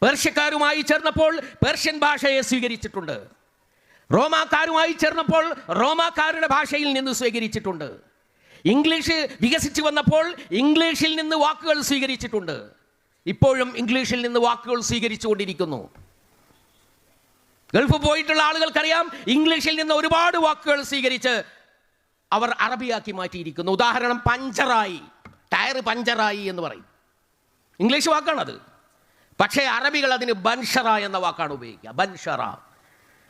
പേർഷ്യക്കാരുമായി ചേർന്നപ്പോൾ പേർഷ്യൻ ഭാഷയെ സ്വീകരിച്ചിട്ടുണ്ട്. റോമാക്കാരുമായി ചേർന്നപ്പോൾ റോമാക്കാരുടെ ഭാഷയിൽ നിന്ന് സ്വീകരിച്ചിട്ടുണ്ട്. ഇംഗ്ലീഷ് വികസിച്ചു വന്നപ്പോൾ ഇംഗ്ലീഷിൽ നിന്ന് വാക്കുകൾ സ്വീകരിച്ചിട്ടുണ്ട്. ഇപ്പോഴും ഇംഗ്ലീഷിൽ നിന്ന് വാക്കുകൾ സ്വീകരിച്ചുകൊണ്ടിരിക്കുന്നു. ഗൾഫ് പോയിട്ടുള്ള ആളുകൾക്കറിയാം, ഇംഗ്ലീഷിൽ നിന്ന് ഒരുപാട് വാക്കുകൾ സ്വീകരിച്ച് അവർ അറബിയാക്കി മാറ്റിയിരിക്കുന്നു. ഉദാഹരണം, പഞ്ചറായി, ടയർ പഞ്ചറായി എന്ന് പറയും. ഇംഗ്ലീഷ് വാക്കാണത്. പക്ഷേ അറബികൾ അതിന് ബൻഷറ എന്ന വാക്കാണ് ഉപയോഗിക്കുക. ബൻഷറ,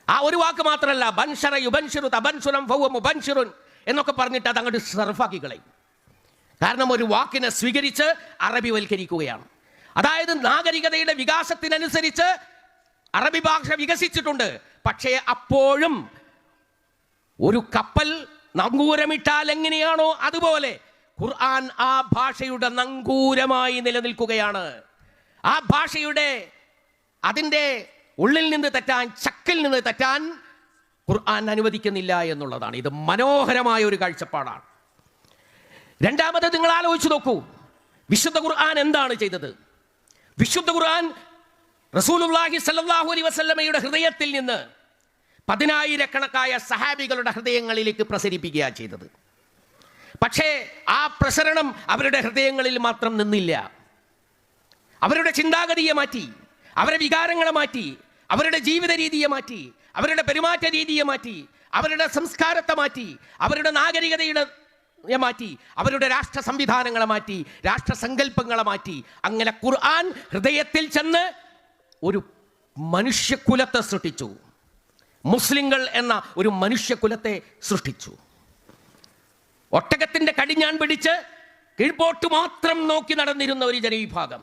ആ ഒരു വാക്ക് മാത്രമല്ല, ബൻഷറ യുബൻഷിറു തബൻസുരം ഫൗവ മുബൻഷിറുൻ എന്നൊക്കെ പറഞ്ഞിട്ട് അത് അങ്ങോട്ട് സർഫാക്കി കളയും. കാരണം ഒരു വാക്കിനെ സ്വീകരിച്ച് അറബിവൽക്കരിക്കുകയാണ്. അതായത് നാഗരികതയുടെ വികാസത്തിനനുസരിച്ച് അറബി ഭാഷ വികസിച്ചിട്ടുണ്ട്. പക്ഷേ അപ്പോഴും ഒരു കപ്പൽ നങ്കൂരമിട്ടാൽ എങ്ങനെയാണോ അതുപോലെ ഖുർആൻ ആ ഭാഷയുടെ നങ്കൂരമായി നിലനിൽക്കുകയാണ്. ആ ഭാഷയുടെ അതിൻ്റെ ഉള്ളിൽ നിന്ന് തെറ്റാൻ, ചക്കിൽ നിന്ന് തെറ്റാൻ ഖുർആൻ അനുവദിക്കുന്നില്ല എന്നുള്ളതാണ്. ഇത് മനോഹരമായ ഒരു കാഴ്ചപ്പാടാണ്. രണ്ടാമത് നിങ്ങൾ ആലോചിച്ച് നോക്കൂ, വിശുദ്ധ ഖുർആൻ എന്താണ് ചെയ്തത്? വിശുദ്ധ ഖുർആൻ റസൂലുള്ളാഹി സ്വല്ലല്ലാഹു അലൈഹി വസല്ലമയുടെ ഹൃദയത്തിൽ നിന്ന് 10,000 സഹാബികളുടെ ഹൃദയങ്ങളിലേക്ക് പ്രസരിപ്പിക്കുകയാണ് ചെയ്തത്. പക്ഷേ ആ പ്രസരണം അവരുടെ ഹൃദയങ്ങളിൽ മാത്രം നിന്നില്ല. അവരുടെ ചിന്താഗതിയെ മാറ്റി, അവരുടെ വികാരങ്ങളെ മാറ്റി, അവരുടെ ജീവിത രീതിയെ മാറ്റി, അവരുടെ പെരുമാറ്റ രീതിയെ മാറ്റി, അവരുടെ സംസ്കാരത്തെ മാറ്റി, അവരുടെ നാഗരികതയുടെ മാറ്റി, അവരുടെ രാഷ്ട്ര സംവിധാനങ്ങളെ മാറ്റി, രാഷ്ട്രസങ്കല്പങ്ങളെ മാറ്റി. അങ്ങനെ ഖുർആൻ ഹൃദയത്തിൽ ചെന്ന് ഒരു മനുഷ്യകുലത്തെ സൃഷ്ടിച്ചു. മുസ്ലിങ്ങൾ എന്ന ഒരു മനുഷ്യകുലത്തെ സൃഷ്ടിച്ചു. ഒട്ടകത്തിന്റെ കടിഞ്ഞാൻ പിടിച്ച് കീഴ്പോട്ട് മാത്രം നോക്കി നടന്നിരുന്ന ഒരു ജനവിഭാഗം.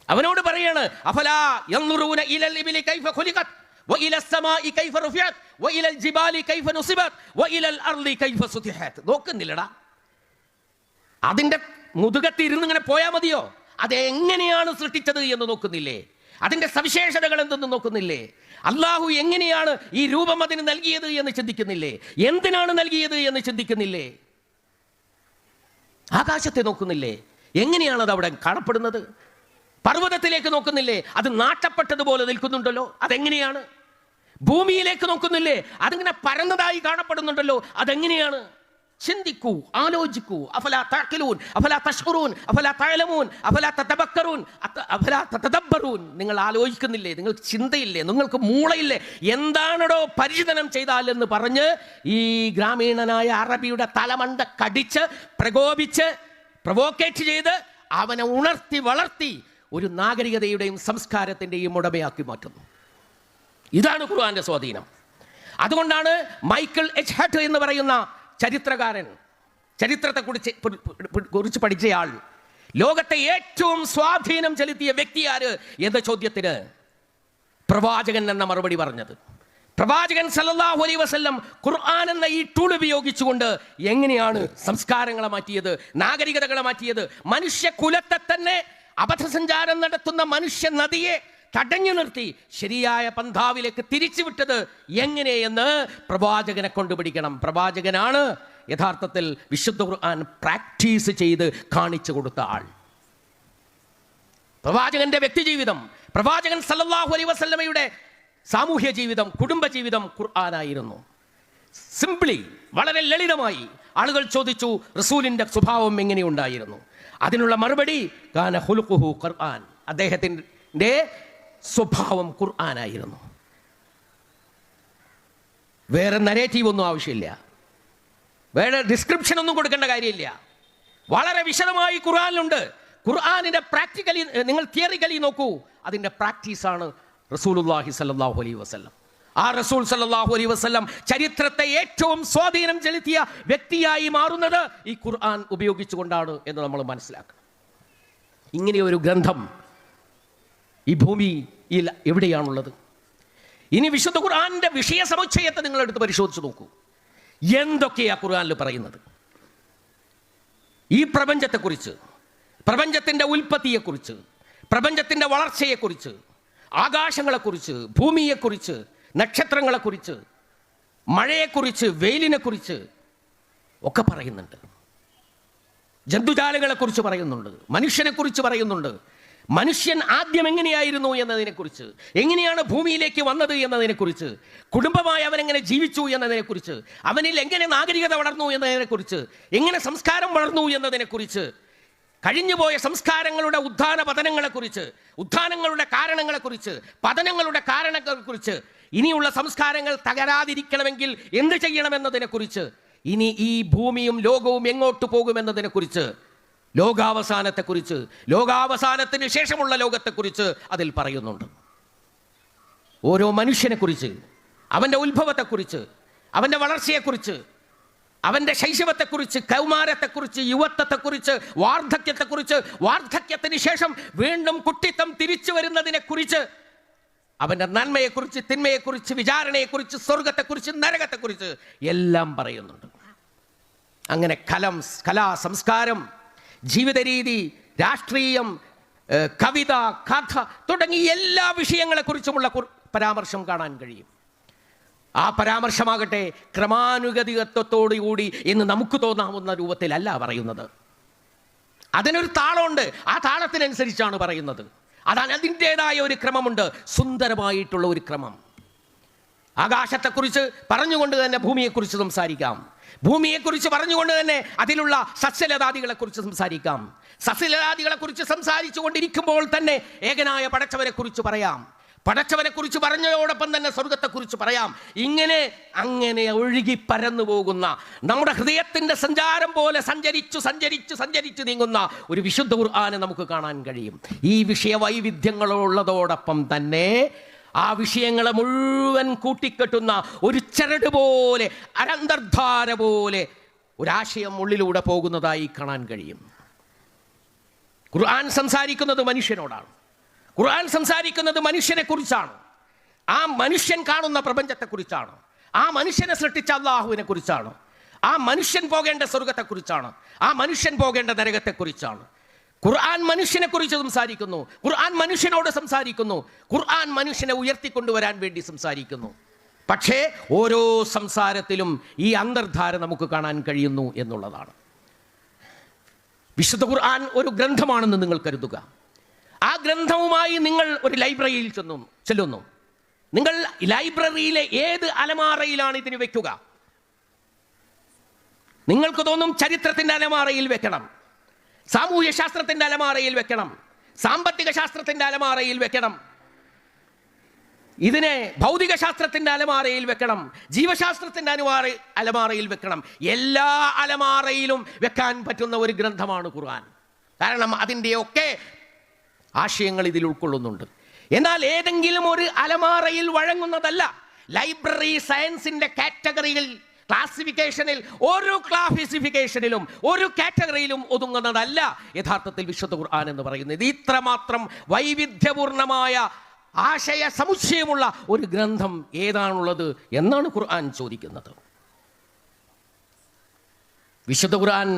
അവനോട് പറയാണ്, അഫലാ യൻദുറൂന ഇലൽ ഇബ്ലി കൈഫ ഖുലിഖത് വഇലസ് സമാഇ കൈഫ റുഫിഅത് വഇലൽ ജിബാലി കൈഫ നുസിബത് വഇലൽ അർളി കൈഫ സുതിഹത്. നോക്കുന്നില്ലടാ, അതിന്റെ മുതുകത്ത് ഇരുന്ന് ഇങ്ങനെ പോയാൽ മതിയോ? അതെങ്ങനെയാണ് സൃഷ്ടിച്ചത് എന്ന് നോക്കുന്നില്ലേ? അതിന്റെ സവിശേഷതകൾ എന്തെന്ന് നോക്കുന്നില്ലേ? അള്ളാഹു എങ്ങനെയാണ് ഈ രൂപം അതിന് നൽകിയത് എന്ന് ചിന്തിക്കുന്നില്ലേ? എന്തിനാണ് നൽകിയത് എന്ന് ചിന്തിക്കുന്നില്ലേ? ആകാശത്തെ നോക്കുന്നില്ലേ? എങ്ങനെയാണ് അത് അവിടെ കാണപ്പെടുന്നത്? പർവ്വതത്തിലേക്ക് നോക്കുന്നില്ലേ? അത് നാട്ടപ്പെട്ടതുപോലെ നിൽക്കുന്നുണ്ടല്ലോ, അതെങ്ങനെയാണ്? ഭൂമിയിലേക്ക് നോക്കുന്നില്ലേ? അതിങ്ങനെ പരന്നതായി കാണപ്പെടുന്നുണ്ടല്ലോ, അതെങ്ങനെയാണ്? ചിന്തിക്കൂ, ആലോചിക്കൂ. അഫലാ തഅഖിലൂൻ അഫലാ തശ്ഉറൂൻ അഫലാ തഅലമൂൻ അഫലാ തതബക്കറൂൻ അഫലാ തതദബ്ബറൂൻ. നിങ്ങൾ ആലോചിക്കുന്നില്ലേ? നിങ്ങൾക്ക് ചിന്തയില്ലേ? നിങ്ങൾക്ക് മൂളയില്ലേ? എന്താണോ പരിചിതനം ചെയ്താൽ എന്ന് പറഞ്ഞ് ഈ ഗ്രാമീണനായ അറബിയുടെ തലമണ്ട കടിച്ച് പ്രകോപിച്ച് പ്രൊവോക്കേറ്റ് ചെയ്ത് അവനെ ഉണർത്തി വളർത്തി ഒരു നാഗരികതയുടെയും സംസ്കാരത്തിൻ്റെയും ഉടമയാക്കി മാറ്റുന്നു. ഇതാണ് ഖുർആന്റെ സ്വാധീനം. അതുകൊണ്ടാണ് മൈക്കിൾ എച്ച് ഹാർട്ട് എന്ന് പറയുന്ന ചരിത്രകാരൻ, ചരിത്രത്തെ കുറിച്ച് പഠിച്ചയാൾ, ലോകത്തെ ഏറ്റവും സ്വാധീനം ചെലുത്തിയ വ്യക്തി ആര് എന്ന ചോദ്യത്തിന് പ്രവാചകൻ എന്ന മറുപടി പറഞ്ഞത്. പ്രവാചകൻ സല്ലല്ലാഹു അലൈഹി വസല്ലം ഖുർആൻ എന്ന ഈ ടൂൾ ഉപയോഗിച്ചുകൊണ്ട് എങ്ങനെയാണ് സംസ്കാരങ്ങളെ മാറ്റിയത്, നാഗരികതകളെ മാറ്റിയത്, മനുഷ്യകുലത്തെ തന്നെ അബദ്ധസഞ്ചാരം നടത്തുന്ന മനുഷ്യ നദിയെ തടഞ്ഞു നിർത്തി ശരിയായ പന്ഥാവിലേക്ക് തിരിച്ചുവിട്ടത് എങ്ങനെയെന്ന് പ്രവാചകനെ കൊണ്ടുപിടിക്കണം. പ്രവാചകനാണ് യഥാർത്ഥത്തിൽ വിശുദ്ധ ഖുർആൻ പ്രാക്ടീസ് ചെയ്ത് കാണിച്ചു കൊടുത്ത ആൾ. പ്രവാചകന്റെ വ്യക്തിജീവിതം, പ്രവാചകൻ സല്ലല്ലാഹു അലൈഹി വസല്ലമയുടെ സാമൂഹ്യ ജീവിതം, കുടുംബ ജീവിതം ഖുർആനായിരുന്നു. സിംപ്ലി, വളരെ ലളിതമായി ആളുകൾ ചോദിച്ചു, റസൂലിന്റെ സ്വഭാവം എങ്ങനെയുണ്ടായിരുന്നു? അതിനുള്ള മറുപടി കാന ഖുലുഖുഹു ഖുർആൻ, അദ്ദേഹത്തിൻ്റെ സ്വഭാവം ഖുർആനായിരുന്നു. വേറെ നരേറ്റീവ് ഒന്നും ആവശ്യമില്ല, വേറെ ഡിസ്ക്രിപ്ഷൻ ഒന്നും കൊടുക്കേണ്ട കാര്യമില്ല. വളരെ വിശദമായി ഖുർആനിലുണ്ട്. ഖുർആനിന്റെ പ്രാക്ടിക്കലി നിങ്ങൾ തിയറിക്കലി നോക്കൂ, അതിൻ്റെ പ്രാക്ടീസാണ് റസൂലുള്ളാഹി സ്വല്ലല്ലാഹു അലൈഹി വസല്ലം. ആ റസൂൽ സ്വല്ലല്ലാഹു അലൈഹി വസല്ലം ചരിത്രത്തെ ഏറ്റവും സ്വാധീനം ചെലുത്തിയ വ്യക്തിയായി മാറുന്നത് ഈ ഖുർആൻ ഉപയോഗിച്ചുകൊണ്ടാണ് എന്ന് നമ്മൾ മനസ്സിലാക്കണം. ഇങ്ങനെയൊരു ഗ്രന്ഥം ഈ ഭൂമിയിൽ എവിടെയാണുള്ളത്? ഇനി വിശുദ്ധ ഖുർആനിന്റെ വിഷയ സമുച്ചയത്തെ നിങ്ങളെടുത്ത് പരിശോധിച്ച് നോക്കൂ. എന്തൊക്കെയാ ഖുർആനിൽ പറയുന്നത്? ഈ പ്രപഞ്ചത്തെക്കുറിച്ച്, പ്രപഞ്ചത്തിൻ്റെ ഉൽപ്പത്തിയെക്കുറിച്ച്, പ്രപഞ്ചത്തിൻ്റെ വളർച്ചയെക്കുറിച്ച്, ആകാശങ്ങളെക്കുറിച്ച്, ഭൂമിയെക്കുറിച്ച്, നക്ഷത്രങ്ങളെക്കുറിച്ച്, മഴയെക്കുറിച്ച്, വെയിലിനെക്കുറിച്ച് ഒക്കെ പറയുന്നുണ്ട്. ജന്തുജാലങ്ങളെക്കുറിച്ച് പറയുന്നുണ്ട്, മനുഷ്യനെക്കുറിച്ച് പറയുന്നുണ്ട്. മനുഷ്യൻ ആദ്യം എങ്ങനെയായിരുന്നു എന്നതിനെക്കുറിച്ച്, എങ്ങനെയാണ് ഭൂമിയിലേക്ക് വന്നത് എന്നതിനെക്കുറിച്ച്, കുടുംബമായി അവനെങ്ങനെ ജീവിച്ചു എന്നതിനെക്കുറിച്ച്, അവനിൽ എങ്ങനെ നാഗരികത വളർന്നു എന്നതിനെക്കുറിച്ച്, എങ്ങനെ സംസ്കാരം വളർന്നു എന്നതിനെക്കുറിച്ച്, കഴിഞ്ഞുപോയ സംസ്കാരങ്ങളുടെ ഉത്ഥാന പതനങ്ങളെക്കുറിച്ച്, ഉത്ഥാനങ്ങളുടെ കാരണങ്ങളെക്കുറിച്ച്, പതനങ്ങളുടെ കാരണങ്ങളെക്കുറിച്ച്, ഇനിയുള്ള സംസ്കാരങ്ങൾ തകരാതിരിക്കണമെങ്കിൽ എന്ത് ചെയ്യണമെന്നതിനെക്കുറിച്ച്, ഇനി ഈ ഭൂമിയും ലോകവും എങ്ങോട്ട് പോകുമെന്നതിനെക്കുറിച്ച്, ലോകാവസാനത്തെക്കുറിച്ച്, ലോകാവസാനത്തിന് ശേഷമുള്ള ലോകത്തെക്കുറിച്ച് അതിൽ പറയുന്നുണ്ട്. ഓരോ മനുഷ്യനെക്കുറിച്ച്, അവൻ്റെ ഉത്ഭവത്തെക്കുറിച്ച്, അവൻ്റെ വളർച്ചയെക്കുറിച്ച്, അവൻ്റെ ശൈശവത്തെക്കുറിച്ച്, കൗമാരത്തെക്കുറിച്ച്, യുവത്വത്തെക്കുറിച്ച്, വാർദ്ധക്യത്തെക്കുറിച്ച്, വാർദ്ധക്യത്തിന് ശേഷം വീണ്ടും കുട്ടിത്തം തിരിച്ചു വരുന്നതിനെക്കുറിച്ച്, അവൻ്റെ നന്മയെക്കുറിച്ച്, തിന്മയെക്കുറിച്ച്, വിചാരണയെക്കുറിച്ച്, സ്വർഗത്തെക്കുറിച്ച്, നരകത്തെക്കുറിച്ച് എല്ലാം പറയുന്നുണ്ട്. അങ്ങനെ കലാ, സംസ്കാരം, ജീവിത രീതി, രാഷ്ട്രീയം, കവിത, കഥ തുടങ്ങി എല്ലാ വിഷയങ്ങളെക്കുറിച്ചുമുള്ള പരാമർശം കാണാൻ കഴിയും. ആ പരാമർശമാകട്ടെ ക്രമാനുഗതികത്വത്തോടുകൂടി എന്ന് നമുക്ക് തോന്നാവുന്ന രൂപത്തിലല്ല പറയുന്നത്. അതിനൊരു താളമുണ്ട്, ആ താളത്തിനനുസരിച്ചാണ് പറയുന്നത്. അതാണ്, അതിൻ്റെതായ ഒരു ക്രമമുണ്ട്, സുന്ദരമായിട്ടുള്ള ഒരു ക്രമം. ആകാശത്തെക്കുറിച്ച് പറഞ്ഞുകൊണ്ട് തന്നെ ഭൂമിയെക്കുറിച്ച് സംസാരിക്കാം, ഭൂമിയെക്കുറിച്ച് പറഞ്ഞുകൊണ്ട് തന്നെ അതിലുള്ള സസ്യലതാദികളെക്കുറിച്ച് സംസാരിക്കാം, സസ്യലതാദികളെക്കുറിച്ച് സംസാരിച്ചു കൊണ്ടിരിക്കുമ്പോൾ തന്നെ ഏകനായ പടച്ചവനെക്കുറിച്ച് പറയാം, പടച്ചവനെക്കുറിച്ച് പറഞ്ഞതോടൊപ്പം തന്നെ സ്വർഗത്തെക്കുറിച്ച് പറയാം. അങ്ങനെ ഒഴുകി പരന്നു പോകുന്ന, നമ്മുടെ ഹൃദയത്തിൻ്റെ സഞ്ചാരം പോലെ സഞ്ചരിച്ച് നീങ്ങുന്ന ഒരു വിശുദ്ധ ഖുർആനെ നമുക്ക് കാണാൻ കഴിയും. ഈ വിഷയ വൈവിധ്യങ്ങളുള്ളതോടൊപ്പം തന്നെ ആ വിഷയങ്ങളെ മുഴുവൻ കൂട്ടിക്കെട്ടുന്ന ഒരു ചരട് പോലെ, അനന്തർധാര പോലെ ഒരാശയം ഉള്ളിലൂടെ പോകുന്നതായി കാണാൻ കഴിയും. ഖുർആൻ സംസാരിക്കുന്നത് മനുഷ്യനോടാണ്, ഖുർആൻ സംസാരിക്കുന്നത് മനുഷ്യനെ കുറിച്ചാണ്, ആ മനുഷ്യൻ കാണുന്ന പ്രപഞ്ചത്തെക്കുറിച്ചാണ്, ആ മനുഷ്യനെ സൃഷ്ടിച്ച അല്ലാഹുവിനെ കുറിച്ചാണ്, ആ മനുഷ്യൻ പോകേണ്ട സ്വർഗത്തെക്കുറിച്ചാണ്, ആ മനുഷ്യൻ പോകേണ്ട നരകത്തെക്കുറിച്ചാണ്. ഖുർആൻ മനുഷ്യനെ കുറിച്ച് സംസാരിക്കുന്നു, ഖുർആൻ മനുഷ്യനോട് സംസാരിക്കുന്നു, ഖുർആൻ മനുഷ്യനെ ഉയർത്തിക്കൊണ്ടുവരാൻ വേണ്ടി സംസാരിക്കുന്നു. പക്ഷേ ഓരോ സംസാരത്തിലും ഈ അന്തർധാര നമുക്ക് കാണാൻ കഴിയുന്നു എന്നുള്ളതാണ്. വിശുദ്ധ ഖുർആൻ ഒരു ഗ്രന്ഥമാണെന്ന് നിങ്ങൾ കരുതുക. ആ ഗ്രന്ഥവുമായി നിങ്ങൾ ഒരു ലൈബ്രറിയിൽ ചെല്ലുന്നു. നിങ്ങൾ ലൈബ്രറിയിലെ ഏത് അലമാറയിലാണ് ഇതിന് വെക്കുക? നിങ്ങൾക്ക് തോന്നും ചരിത്രത്തിൻ്റെ അലമാറയിൽ വെക്കണം, സാമൂഹ്യ ശാസ്ത്രത്തിൻ്റെ അലമാറയിൽ വെക്കണം, സാമ്പത്തിക ശാസ്ത്രത്തിൻ്റെ അലമാറയിൽ വെക്കണം, ഇതിനെ ഭൗതിക ശാസ്ത്രത്തിൻ്റെ അലമാറയിൽ വെക്കണം, ജീവശാസ്ത്രത്തിൻ്റെ അലമാറയിൽ വെക്കണം. എല്ലാ അലമാറയിലും വെക്കാൻ പറ്റുന്ന ഒരു ഗ്രന്ഥമാണ് ഖുർആൻ. കാരണം അതിൻ്റെയൊക്കെ ആശയങ്ങൾ ഇതിൽ ഉൾക്കൊള്ളുന്നുണ്ട്. എന്നാൽ ഏതെങ്കിലും ഒരു അലമാറയിൽ വഴങ്ങുന്നതല്ല. ലൈബ്രറി സയൻസിൻ്റെ കാറ്റഗറിയിൽ, ക്ലാസിഫിക്കേഷനിൽ, ഓരോ ക്ലാസിഫിക്കേഷനിലും ഒരു കാറ്റഗറിയിലും ഒതുങ്ങുന്നതല്ല യഥാർത്ഥത്തിൽ വിശുദ്ധ ഖുർആൻ എന്ന് പറയുന്നത്. ഇത്രമാത്രം വൈവിധ്യപൂർണമായ ആശയ സമുച്ചയമുള്ള ഒരു ഗ്രന്ഥം ഏതാണുള്ളത് എന്നാണ് ഖുർആൻ ചോദിക്കുന്നത്. വിശുദ്ധ ഖുർആൻ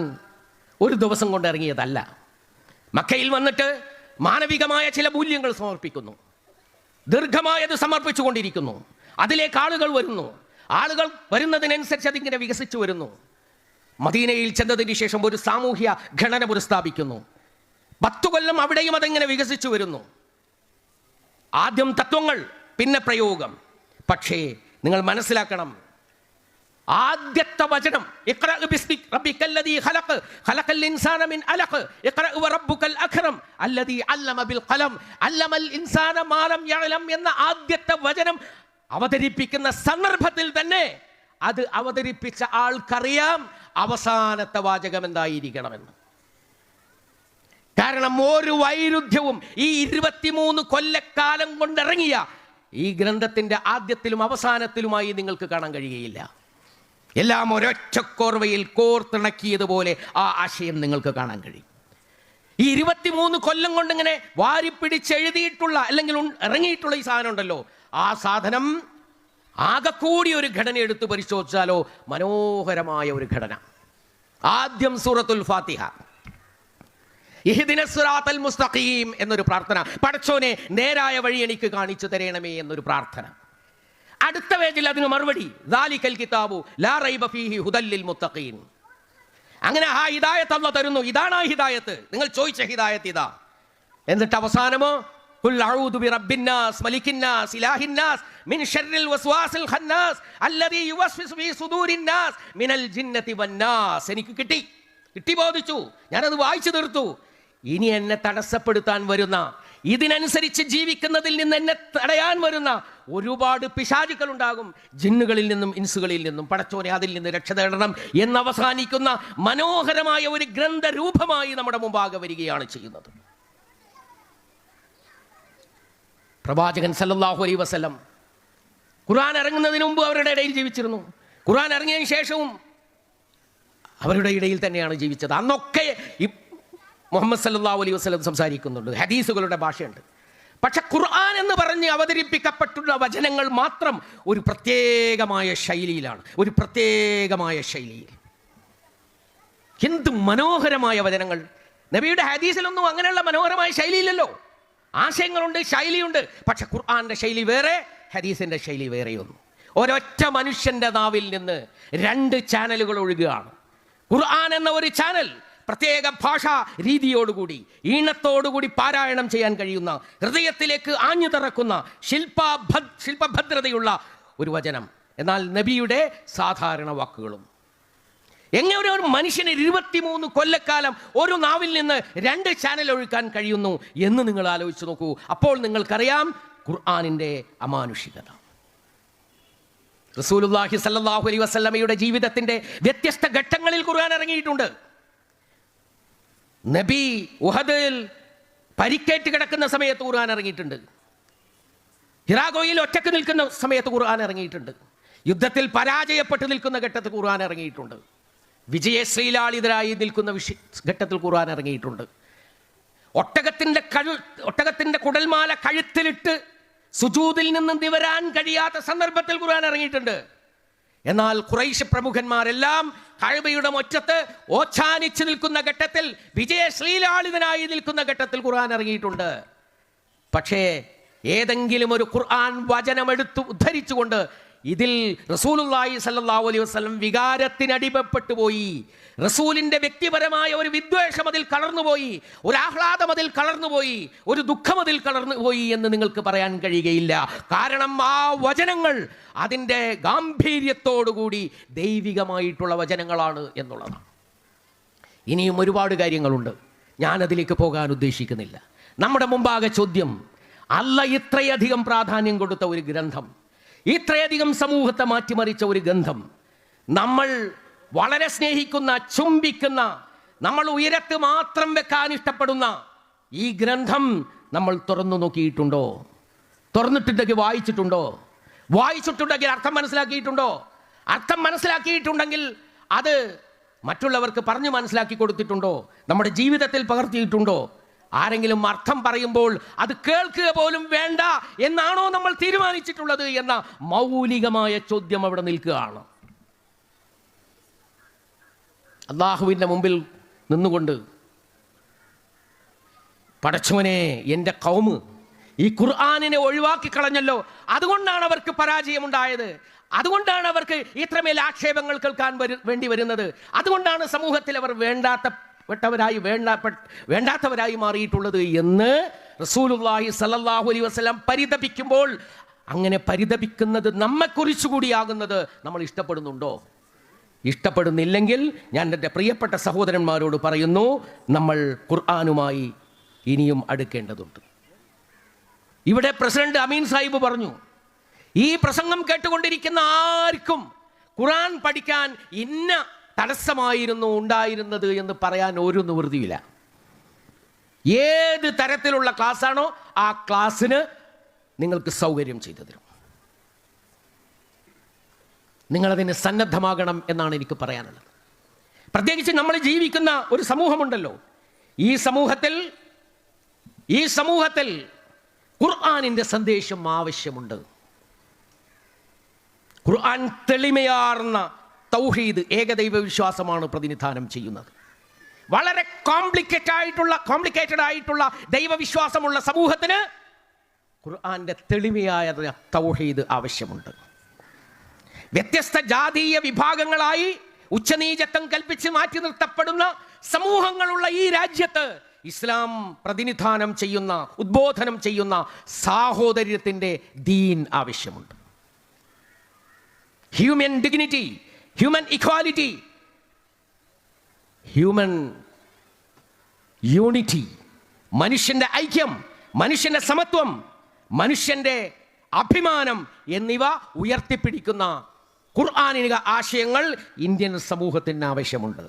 ഒരു ദിവസം കൊണ്ട് ഇറങ്ങിയതല്ല. മക്കയിൽ വന്നിട്ട് മാനവികമായ ചില മൂല്യങ്ങൾ സമർപ്പിക്കുന്നു, ദീർഘമായത് സമർപ്പിച്ചു കൊണ്ടിരിക്കുന്നു. അതിലേക്ക് ആളുകൾ വരുന്നു, ആളുകൾ വരുന്നതിനനുസരിച്ച് അതിങ്ങനെ വികസിച്ചു വരുന്നു. മദീനയിൽ ചെന്നതിന് ശേഷം ഒരു സാമൂഹ്യ ഘടന പുനഃസ്ഥാപിക്കുന്നു. 10 കൊല്ലം അവിടെയും അതെങ്ങനെ വികസിച്ചു വരുന്നു. ആദ്യം തത്വങ്ങൾ, പിന്നെ പ്രയോഗം. പക്ഷേ നിങ്ങൾ മനസ്സിലാക്കണം, ആദ്യത്തെ വചനം ഇഖ്റ ബിസ്മി റബ്ബിക്കല്ലദീ ഖലഖ് ഖലഖൽ ഇൻസാന മിൻ അലഖ് ഇഖ്റ വറബ്ബുക്കൽ അക്രം അല്ലദീ അല്ലമ ബിൽ ഖലം അല്ലമൽ ഇൻസാന മാ ലം യഅലം എന്ന ആദ്യത്തെ വചനം അവതരിപ്പിക്കുന്ന സന്ദർഭത്തിൽ തന്നെ അത് അവതരിപ്പിച്ച ആൾക്കറിയാം അവസാനത്തെ വാചകം എന്തായിരിക്കണമെന്ന്. കാരണം ഒരു വൈരുദ്ധ്യവും ഈ 23 കൊല്ലക്കാലം കൊണ്ടിറങ്ങിയ ഈ ഗ്രന്ഥത്തിന്റെ ആദ്യത്തിലും അവസാനത്തിലുമായി നിങ്ങൾക്ക് കാണാൻ കഴിയുകയില്ല. എല്ലാം ഒരൊറ്റ കോർവയിൽ കോർത്തിണക്കിയതുപോലെ ആ ആശയം നിങ്ങൾക്ക് കാണാൻ കഴിയും. ഈ 23 കൊല്ലം കൊണ്ടിങ്ങനെ വാരിപ്പിടിച്ചെഴുതിയിട്ടുള്ള അല്ലെങ്കിൽ ഇറങ്ങിയിട്ടുള്ള ഈ സാധനം ഉണ്ടല്ലോ, ആ സാധനം ആകെക്കൂടി ഒരു ഘടന എടുത്ത് പരിശോധിച്ചാലോ മനോഹരമായ ഒരു ഘടന. ആദ്യം സൂറത്തുൽ ഫാത്തിഹ, ഇഹ്ദിനസ് സിറാത്തൽ മുസ്തഖീം എന്നൊരു പ്രാർത്ഥന, പടച്ചോനെ നേരായ വഴി എനിക്ക് കാണിച്ചു തരണമേ എന്നൊരു പ്രാർത്ഥന. അടുത്ത പേജിൽ അതിന് മറുപടി ദാലിക്കൽ കിതാബു ലാ റൈബ ഫീഹി ഹുദൽ ലിൽ മുത്തഖീൻ. അങ്ങനെ ആ ഹിദായത്ത് അല്ലാഹു തരുന്നു. ഇതാണ് ആ ഹിദായത്ത്, നിങ്ങൾ ചോദിച്ച ഹിദായത്ത് ഇതാ. എന്നിട്ട് അവസാനമോ ഖുൽ അഊദു ബിറബ്ബിന്നാസ് മലിക്കിന്നാസ് ഇലാഹിന്നാസ് മിൻ ശർറിൽ വസ്വാസിൽ ഖന്നാസ് അല്ലദീ യുവസ്വിസു ഫീ സുദൂരിന്നാസ് മിനൽ ജിന്നതി വന്നാസ്. എനിക്ക് കിട്ടി ബോധിച്ചു, ഞാനത് വായിച്ചു തീർത്തു. ഇനി എന്നെ തടസ്സപ്പെടുത്താൻ വരുന്ന, ഇതിനനുസരിച്ച് ജീവിക്കുന്നതിൽ നിന്ന് എന്നെ തടയാൻ വരുന്ന ഒരുപാട് പിശാചുക്കൾ ഉണ്ടാകും, ജിന്നുകളിൽ നിന്നും ഇൻസുകളിൽ നിന്നും. പടച്ചോനെ അതിൽ നിന്ന് രക്ഷ തേടണം എന്നവസാനിക്കുന്ന മനോഹരമായ ഒരു ഗ്രന്ഥരൂപമായി നമ്മുടെ മുമ്പാകെ വരികയാണ് ചെയ്യുന്നത്. പ്രവാചകൻ സല്ലല്ലാഹു അലൈഹി വസല്ലം ഖുർആൻ ഇറങ്ങുന്നതിന് മുമ്പ് അവരുടെ ഇടയിൽ ജീവിച്ചിരുന്നു. ഖുർആൻ ഇറങ്ങിയതിന് ശേഷവും അവരുടെ ഇടയിൽ തന്നെയാണ് ജീവിച്ചത്. അന്നൊക്കെ മുഹമ്മദ് സല്ലല്ലാഹു അലൈഹി വസല്ലം സംസാരിക്കുന്നുണ്ട്, ഹദീസുകളുടെ ഭാഷയുണ്ട്. പക്ഷെ ഖുർആൻ എന്ന് പറഞ്ഞ് അവതരിപ്പിക്കപ്പെട്ടുള്ള വചനങ്ങൾ മാത്രം ഒരു പ്രത്യേകമായ ശൈലിയിലാണ്, ഒരു പ്രത്യേകമായ ശൈലിയിൽ. എന്ത് മനോഹരമായ വചനങ്ങൾ! നബിയുടെ ഹദീസിലൊന്നും അങ്ങനെയുള്ള മനോഹരമായ ശൈലിയില്ലല്ലോ. ആശയങ്ങളുണ്ട്, ശൈലിയുണ്ട്. പക്ഷെ ഖുർആന്റെ ശൈലി വേറെ, ഹദീസിന്റെ ശൈലി വേറെയൊന്നും. ഒരൊറ്റ മനുഷ്യന്റെ നാവിൽ നിന്ന് 2 ചാനലുകൾ ഒഴുകുകയാണ്. ഖുർആൻ എന്ന ഒരു ചാനൽ പ്രത്യേക ഭാഷാ രീതിയോടുകൂടി, ഈണത്തോടുകൂടി പാരായണം ചെയ്യാൻ കഴിയുന്ന, ഹൃദയത്തിലേക്ക് ആഞ്ഞു തറക്കുന്ന ശില്പഭദ്രതയുള്ള ഒരു വചനം. എന്നാൽ നബിയുടെ സാധാരണ വാക്കുകളും. എങ്ങനെ ഒരു മനുഷ്യന് 23 കൊല്ലക്കാലം ഒരു നാവിൽ നിന്ന് 2 ചാനൽ ഒഴുക്കാൻ കഴിയുന്നു എന്ന് നിങ്ങൾ ആലോചിച്ച് നോക്കൂ. അപ്പോൾ നിങ്ങൾക്കറിയാം ഖുർആനിന്റെ അമാനുഷികത. റസൂലുള്ളാഹി സ്വല്ലല്ലാഹു അലൈഹി വസല്ലമയുടെ ജീവിതത്തിന്റെ വ്യത്യസ്ത ഘട്ടങ്ങളിൽ ഖുർആൻ ഇറങ്ങിയിട്ടുണ്ട്. നബി ഉഹദിൽ പരിക്കേറ്റ് കിടക്കുന്ന സമയത്ത് ഖുർആൻ ഇറങ്ങിയിട്ടുണ്ട്. ഹിറാഗോയിൽ ഒറ്റക്ക് നിൽക്കുന്ന സമയത്ത് ഖുർആൻ ഇറങ്ങിയിട്ടുണ്ട്. യുദ്ധത്തിൽ പരാജയപ്പെട്ട് നിൽക്കുന്ന ഘട്ടത്തിൽ ഖുർആൻ ഇറങ്ങിയിട്ടുണ്ട്. വിജയശ്രീലാളിതരായി നിൽക്കുന്ന ഘട്ടത്തിൽ ഖുർആൻ ഇറങ്ങിയിട്ടുണ്ട്. ഒട്ടകത്തിന്റെ കുടൽമാല കഴുത്തിലിട്ട് സുജൂദിൽ നിന്ന് നിവരാൻ കഴിയാത്ത സന്ദർഭത്തിൽ ഖുർആൻ ഇറങ്ങിയിട്ടുണ്ട്. എന്നാൽ ഖുറൈശ് പ്രമുഖന്മാരെല്ലാം കഅബയുടെ മുറ്റത്ത് ഓച്ചാനിച്ച് നിൽക്കുന്ന ഘട്ടത്തിൽ, വിജയശ്രീലാളിതനായി നിൽക്കുന്ന ഘട്ടത്തിൽ ഖുർആൻ ഇറങ്ങിയിട്ടുണ്ട്. പക്ഷേ ഏതെങ്കിലും ഒരു ഖുർആൻ വചനമെടുത്ത് ഉദ്ധരിച്ചുകൊണ്ട് ഇതിൽ റസൂലുള്ളാഹി സ്വല്ലല്ലാഹു അലൈഹി വസല്ലം വികാരത്തിനടിമപ്പെട്ടു പോയി, റസൂലിന്റെ വ്യക്തിപരമായ ഒരു വിദ്വേഷം അതിൽ കളർന്നുപോയി, ഒരു ആഹ്ലാദം അതിൽ കളർന്നുപോയി, ഒരു ദുഃഖം അതിൽ കളർന്നുപോയി എന്ന് നിങ്ങൾക്ക് പറയാൻ കഴിയുകയില്ല. കാരണം ആ വചനങ്ങൾ അതിൻ്റെ ഗാംഭീര്യത്തോടുകൂടി ദൈവികമായിട്ടുള്ള വചനങ്ങളാണ് എന്നുള്ളതാണ്. ഇനിയും ഒരുപാട് കാര്യങ്ങളുണ്ട്, ഞാനതിലേക്ക് പോകാൻ ഉദ്ദേശിക്കുന്നില്ല. നമ്മുടെ മുമ്പാകെ ചോദ്യം, അല്ലാഹ് ഇത്രയധികം പ്രാധാന്യം കൊടുത്ത ഒരു ഗ്രന്ഥം, ഇത്രയധികം സമൂഹത്തെ മാറ്റിമറിച്ച ഒരു ഗ്രന്ഥം, നമ്മൾ വളരെ സ്നേഹിക്കുന്ന, ചുംബിക്കുന്ന, നമ്മൾ ഉയരത്ത് മാത്രം വെക്കാൻ ഇഷ്ടപ്പെടുന്ന ഈ ഗ്രന്ഥം നമ്മൾ തുറന്നു നോക്കിയിട്ടുണ്ടോ? തുറന്നിട്ടുണ്ടെങ്കിൽ വായിച്ചിട്ടുണ്ടോ? വായിച്ചിട്ടുണ്ടെങ്കിൽ അർത്ഥം മനസ്സിലാക്കിയിട്ടുണ്ടോ? അർത്ഥം മനസ്സിലാക്കിയിട്ടുണ്ടെങ്കിൽ അത് മറ്റുള്ളവർക്ക് പറഞ്ഞു മനസ്സിലാക്കി കൊടുത്തിട്ടുണ്ടോ? നമ്മുടെ ജീവിതത്തിൽ പകർത്തിയിട്ടുണ്ടോ? ആരെങ്കിലും അർത്ഥം പറയുമ്പോൾ അത് കേൾക്കുക പോലും വേണ്ട എന്നാണോ നമ്മൾ തീരുമാനിച്ചിട്ടുള്ളത് എന്ന മൗലികമായ ചോദ്യം അവിടെ നിൽക്കുകയാണ്. അല്ലാഹുവിൻ്റെ മുമ്പിൽ നിന്നുകൊണ്ട്, പടച്ചവനെ, എൻ്റെ ഖൗമ് ഈ ഖുർആനിനെ ഒഴിവാക്കി കളഞ്ഞല്ലോ, അതുകൊണ്ടാണ് അവർക്ക് പരാജയമുണ്ടായത്, അതുകൊണ്ടാണ് അവർക്ക് ഇത്രമേൽ ആക്ഷേപങ്ങൾ കേൾക്കാൻ വേണ്ടി വരുന്നത്, അതുകൊണ്ടാണ് സമൂഹത്തിൽ അവർ വേണ്ടാത്തവരായി മാറിയിട്ടുള്ളത് എന്ന് റസൂലുള്ളാഹി സ്വല്ലല്ലാഹു അലൈഹി വസല്ലം പരിതപിക്കുമ്പോൾ, അങ്ങനെ പരിതപിക്കുന്നത് നമ്മെക്കുറിച്ച് കൂടിയാകുന്നത് നമ്മൾ ഇഷ്ടപ്പെടുന്നുണ്ടോ? ഇഷ്ടപ്പെടുന്നില്ലെങ്കിൽ ഞാൻ എൻ്റെ പ്രിയപ്പെട്ട സഹോദരന്മാരോട് പറയുന്നു, നമ്മൾ ഖുർആനുമായി ഇനിയും അടുക്കേണ്ടതുണ്ട്. ഇവിടെ പ്രസിഡന്റ് അമീൻ സാഹിബ് പറഞ്ഞു, ഈ പ്രസംഗം കേട്ടുകൊണ്ടിരിക്കുന്ന ആർക്കും ഖുർആൻ പഠിക്കാൻ ഇന്ന തടസ്സമായിരുന്നു ഉണ്ടായിരുന്നത് എന്ന് പറയാൻ ഒരു നിവൃത്തിയില്ല. ഏത് തരത്തിലുള്ള ക്ലാസ്സാണോ ആ ക്ലാസ്സിന് നിങ്ങൾക്ക് സൗകര്യം ചെയ്തു തരും. നിങ്ങളതിന് സന്നദ്ധമാകണം എന്നാണ് എനിക്ക് പറയാനുള്ളത്. പ്രത്യേകിച്ച് നമ്മൾ ജീവിക്കുന്ന ഒരു സമൂഹമുണ്ടല്ലോ, ഈ സമൂഹത്തിൽ ഖുർആനിൻ്റെ സന്ദേശം ആവശ്യമുണ്ട്. ഖുർആൻ തെളിമയാർന്ന തൗഹീദ്, ഏകദൈവ വിശ്വാസമാണ് പ്രതിനിധാനം ചെയ്യുന്നത്. വളരെ കോംപ്ലിക്കേറ്റഡ് ആയിട്ടുള്ള ദൈവവിശ്വാസമുള്ള സമൂഹത്തിന് ഖുർആന്റെ തെളിമയായ തൗഹീദ് ആവശ്യമുണ്ട്. വ്യത്യസ്ത ജാതീയ വിഭാഗങ്ങളായി ഉച്ചനീചത്വം കൽപ്പിച്ച് മാറ്റി നിർത്തപ്പെടുന്ന സമൂഹങ്ങളുള്ള ഈ രാജ്യത്ത് ഇസ്ലാം പ്രതിനിധാനം ചെയ്യുന്ന, ഉദ്ബോധനം ചെയ്യുന്ന സാഹോദര്യത്തിൻ്റെ ദീൻ ആവശ്യമുണ്ട്. Human dignity, human equality, human unity, മനുഷ്യന്റെ ഐക്യം, മനുഷ്യന്റെ സമത്വം, മനുഷ്യന്റെ അഭിമാനം എന്നിവ ഉയർത്തിപ്പിടിക്കുന്ന ഖുർആനിക ആശയങ്ങൾ ഇന്ത്യൻ സമൂഹത്തിന് ആവശ്യമുണ്ട്.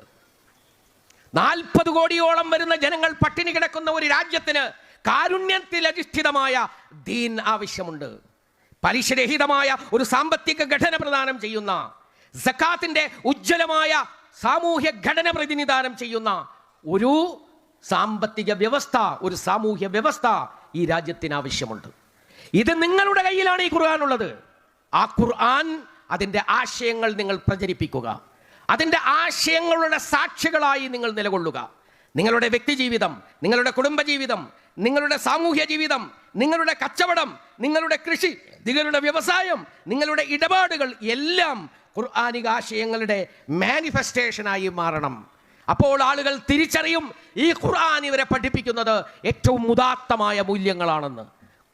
40 കോടിയോളം വരുന്ന ജനങ്ങൾ പട്ടിണി കിടക്കുന്ന ഒരു രാജ്യത്തിന് കാരുണ്യത്തിൽ അധിഷ്ഠിതമായ ദീൻ ആവശ്യമുണ്ട്. പലിശരഹിതമായ ഒരു സാമ്പത്തിക ഘടന പ്രദാനം ചെയ്യുന്ന, സക്കാത്തിന്റെ ഉജ്ജ്വലമായ സാമൂഹ്യ ഘടന പ്രതിനിധാനം ചെയ്യുന്ന ഒരു സാമ്പത്തിക വ്യവസ്ഥ, ഒരു സാമൂഹ്യ വ്യവസ്ഥ ഈ രാജ്യത്തിന് ആവശ്യമുണ്ട്. ഇത് നിങ്ങളുടെ കയ്യിലാണ് ഈ ഖുർആൻ ഉള്ളത്. ആ ഖുർആൻ, അതിൻ്റെ ആശയങ്ങൾ നിങ്ങൾ പ്രചരിപ്പിക്കുക. അതിൻ്റെ ആശയങ്ങളുടെ സാക്ഷികളായി നിങ്ങൾ നിലകൊള്ളുക. നിങ്ങളുടെ വ്യക്തിജീവിതം, നിങ്ങളുടെ കുടുംബജീവിതം, നിങ്ങളുടെ സാമൂഹ്യ ജീവിതം, നിങ്ങളുടെ കച്ചവടം, നിങ്ങളുടെ കൃഷി, നിങ്ങളുടെ വ്യവസായം, നിങ്ങളുടെ ഇടപാടുകൾ എല്ലാം ഖുർആനിക ആശയങ്ങളുടെ മാനിഫെസ്റ്റേഷനായി മാറണം. അപ്പോൾ ആളുകൾ തിരിച്ചറിയും ഈ ഖുർആൻ ഇവരെ പഠിപ്പിക്കുന്നത് ഏറ്റവും ഉദാത്തമായ മൂല്യങ്ങളാണെന്ന്.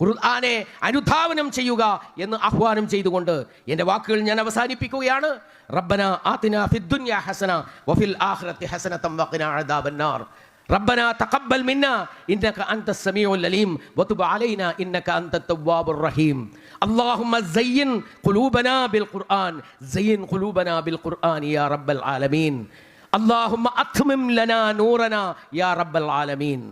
ഖുർആനെ അനുധാവനം ചെയ്യുക എന്ന് ആഹ്വാനം ചെയ്തുകൊണ്ട് എൻ്റെ വാക്കുകൾ ഞാൻ അവസാനിപ്പിക്കുകയാണ്. റബ്ബന ആതിനാ ഫിദ്ദുനിയ ഹസന വഫിൽ ആഖിറതി ഹസനതൻ വഖിനാ അദാബന്നാർ. റബ്ബന തഖബ്ബൽ മിന്നാ ഇന്നക അൻതസ് സമീഉൽ അലീം വതുബ് അലൈനാ ഇന്നക അൻതത് തവ്വാബുർ റഹീം. اللهم زين قلوبنا بالقرآن، زين قلوبنا بالقرآن يا رب العالمين. اللهم أتمم لنا نورنا يا رب العالمين.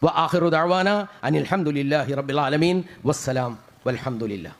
وآخر دعوانا أن الحمد لله رب العالمين والسلام والحمد لله.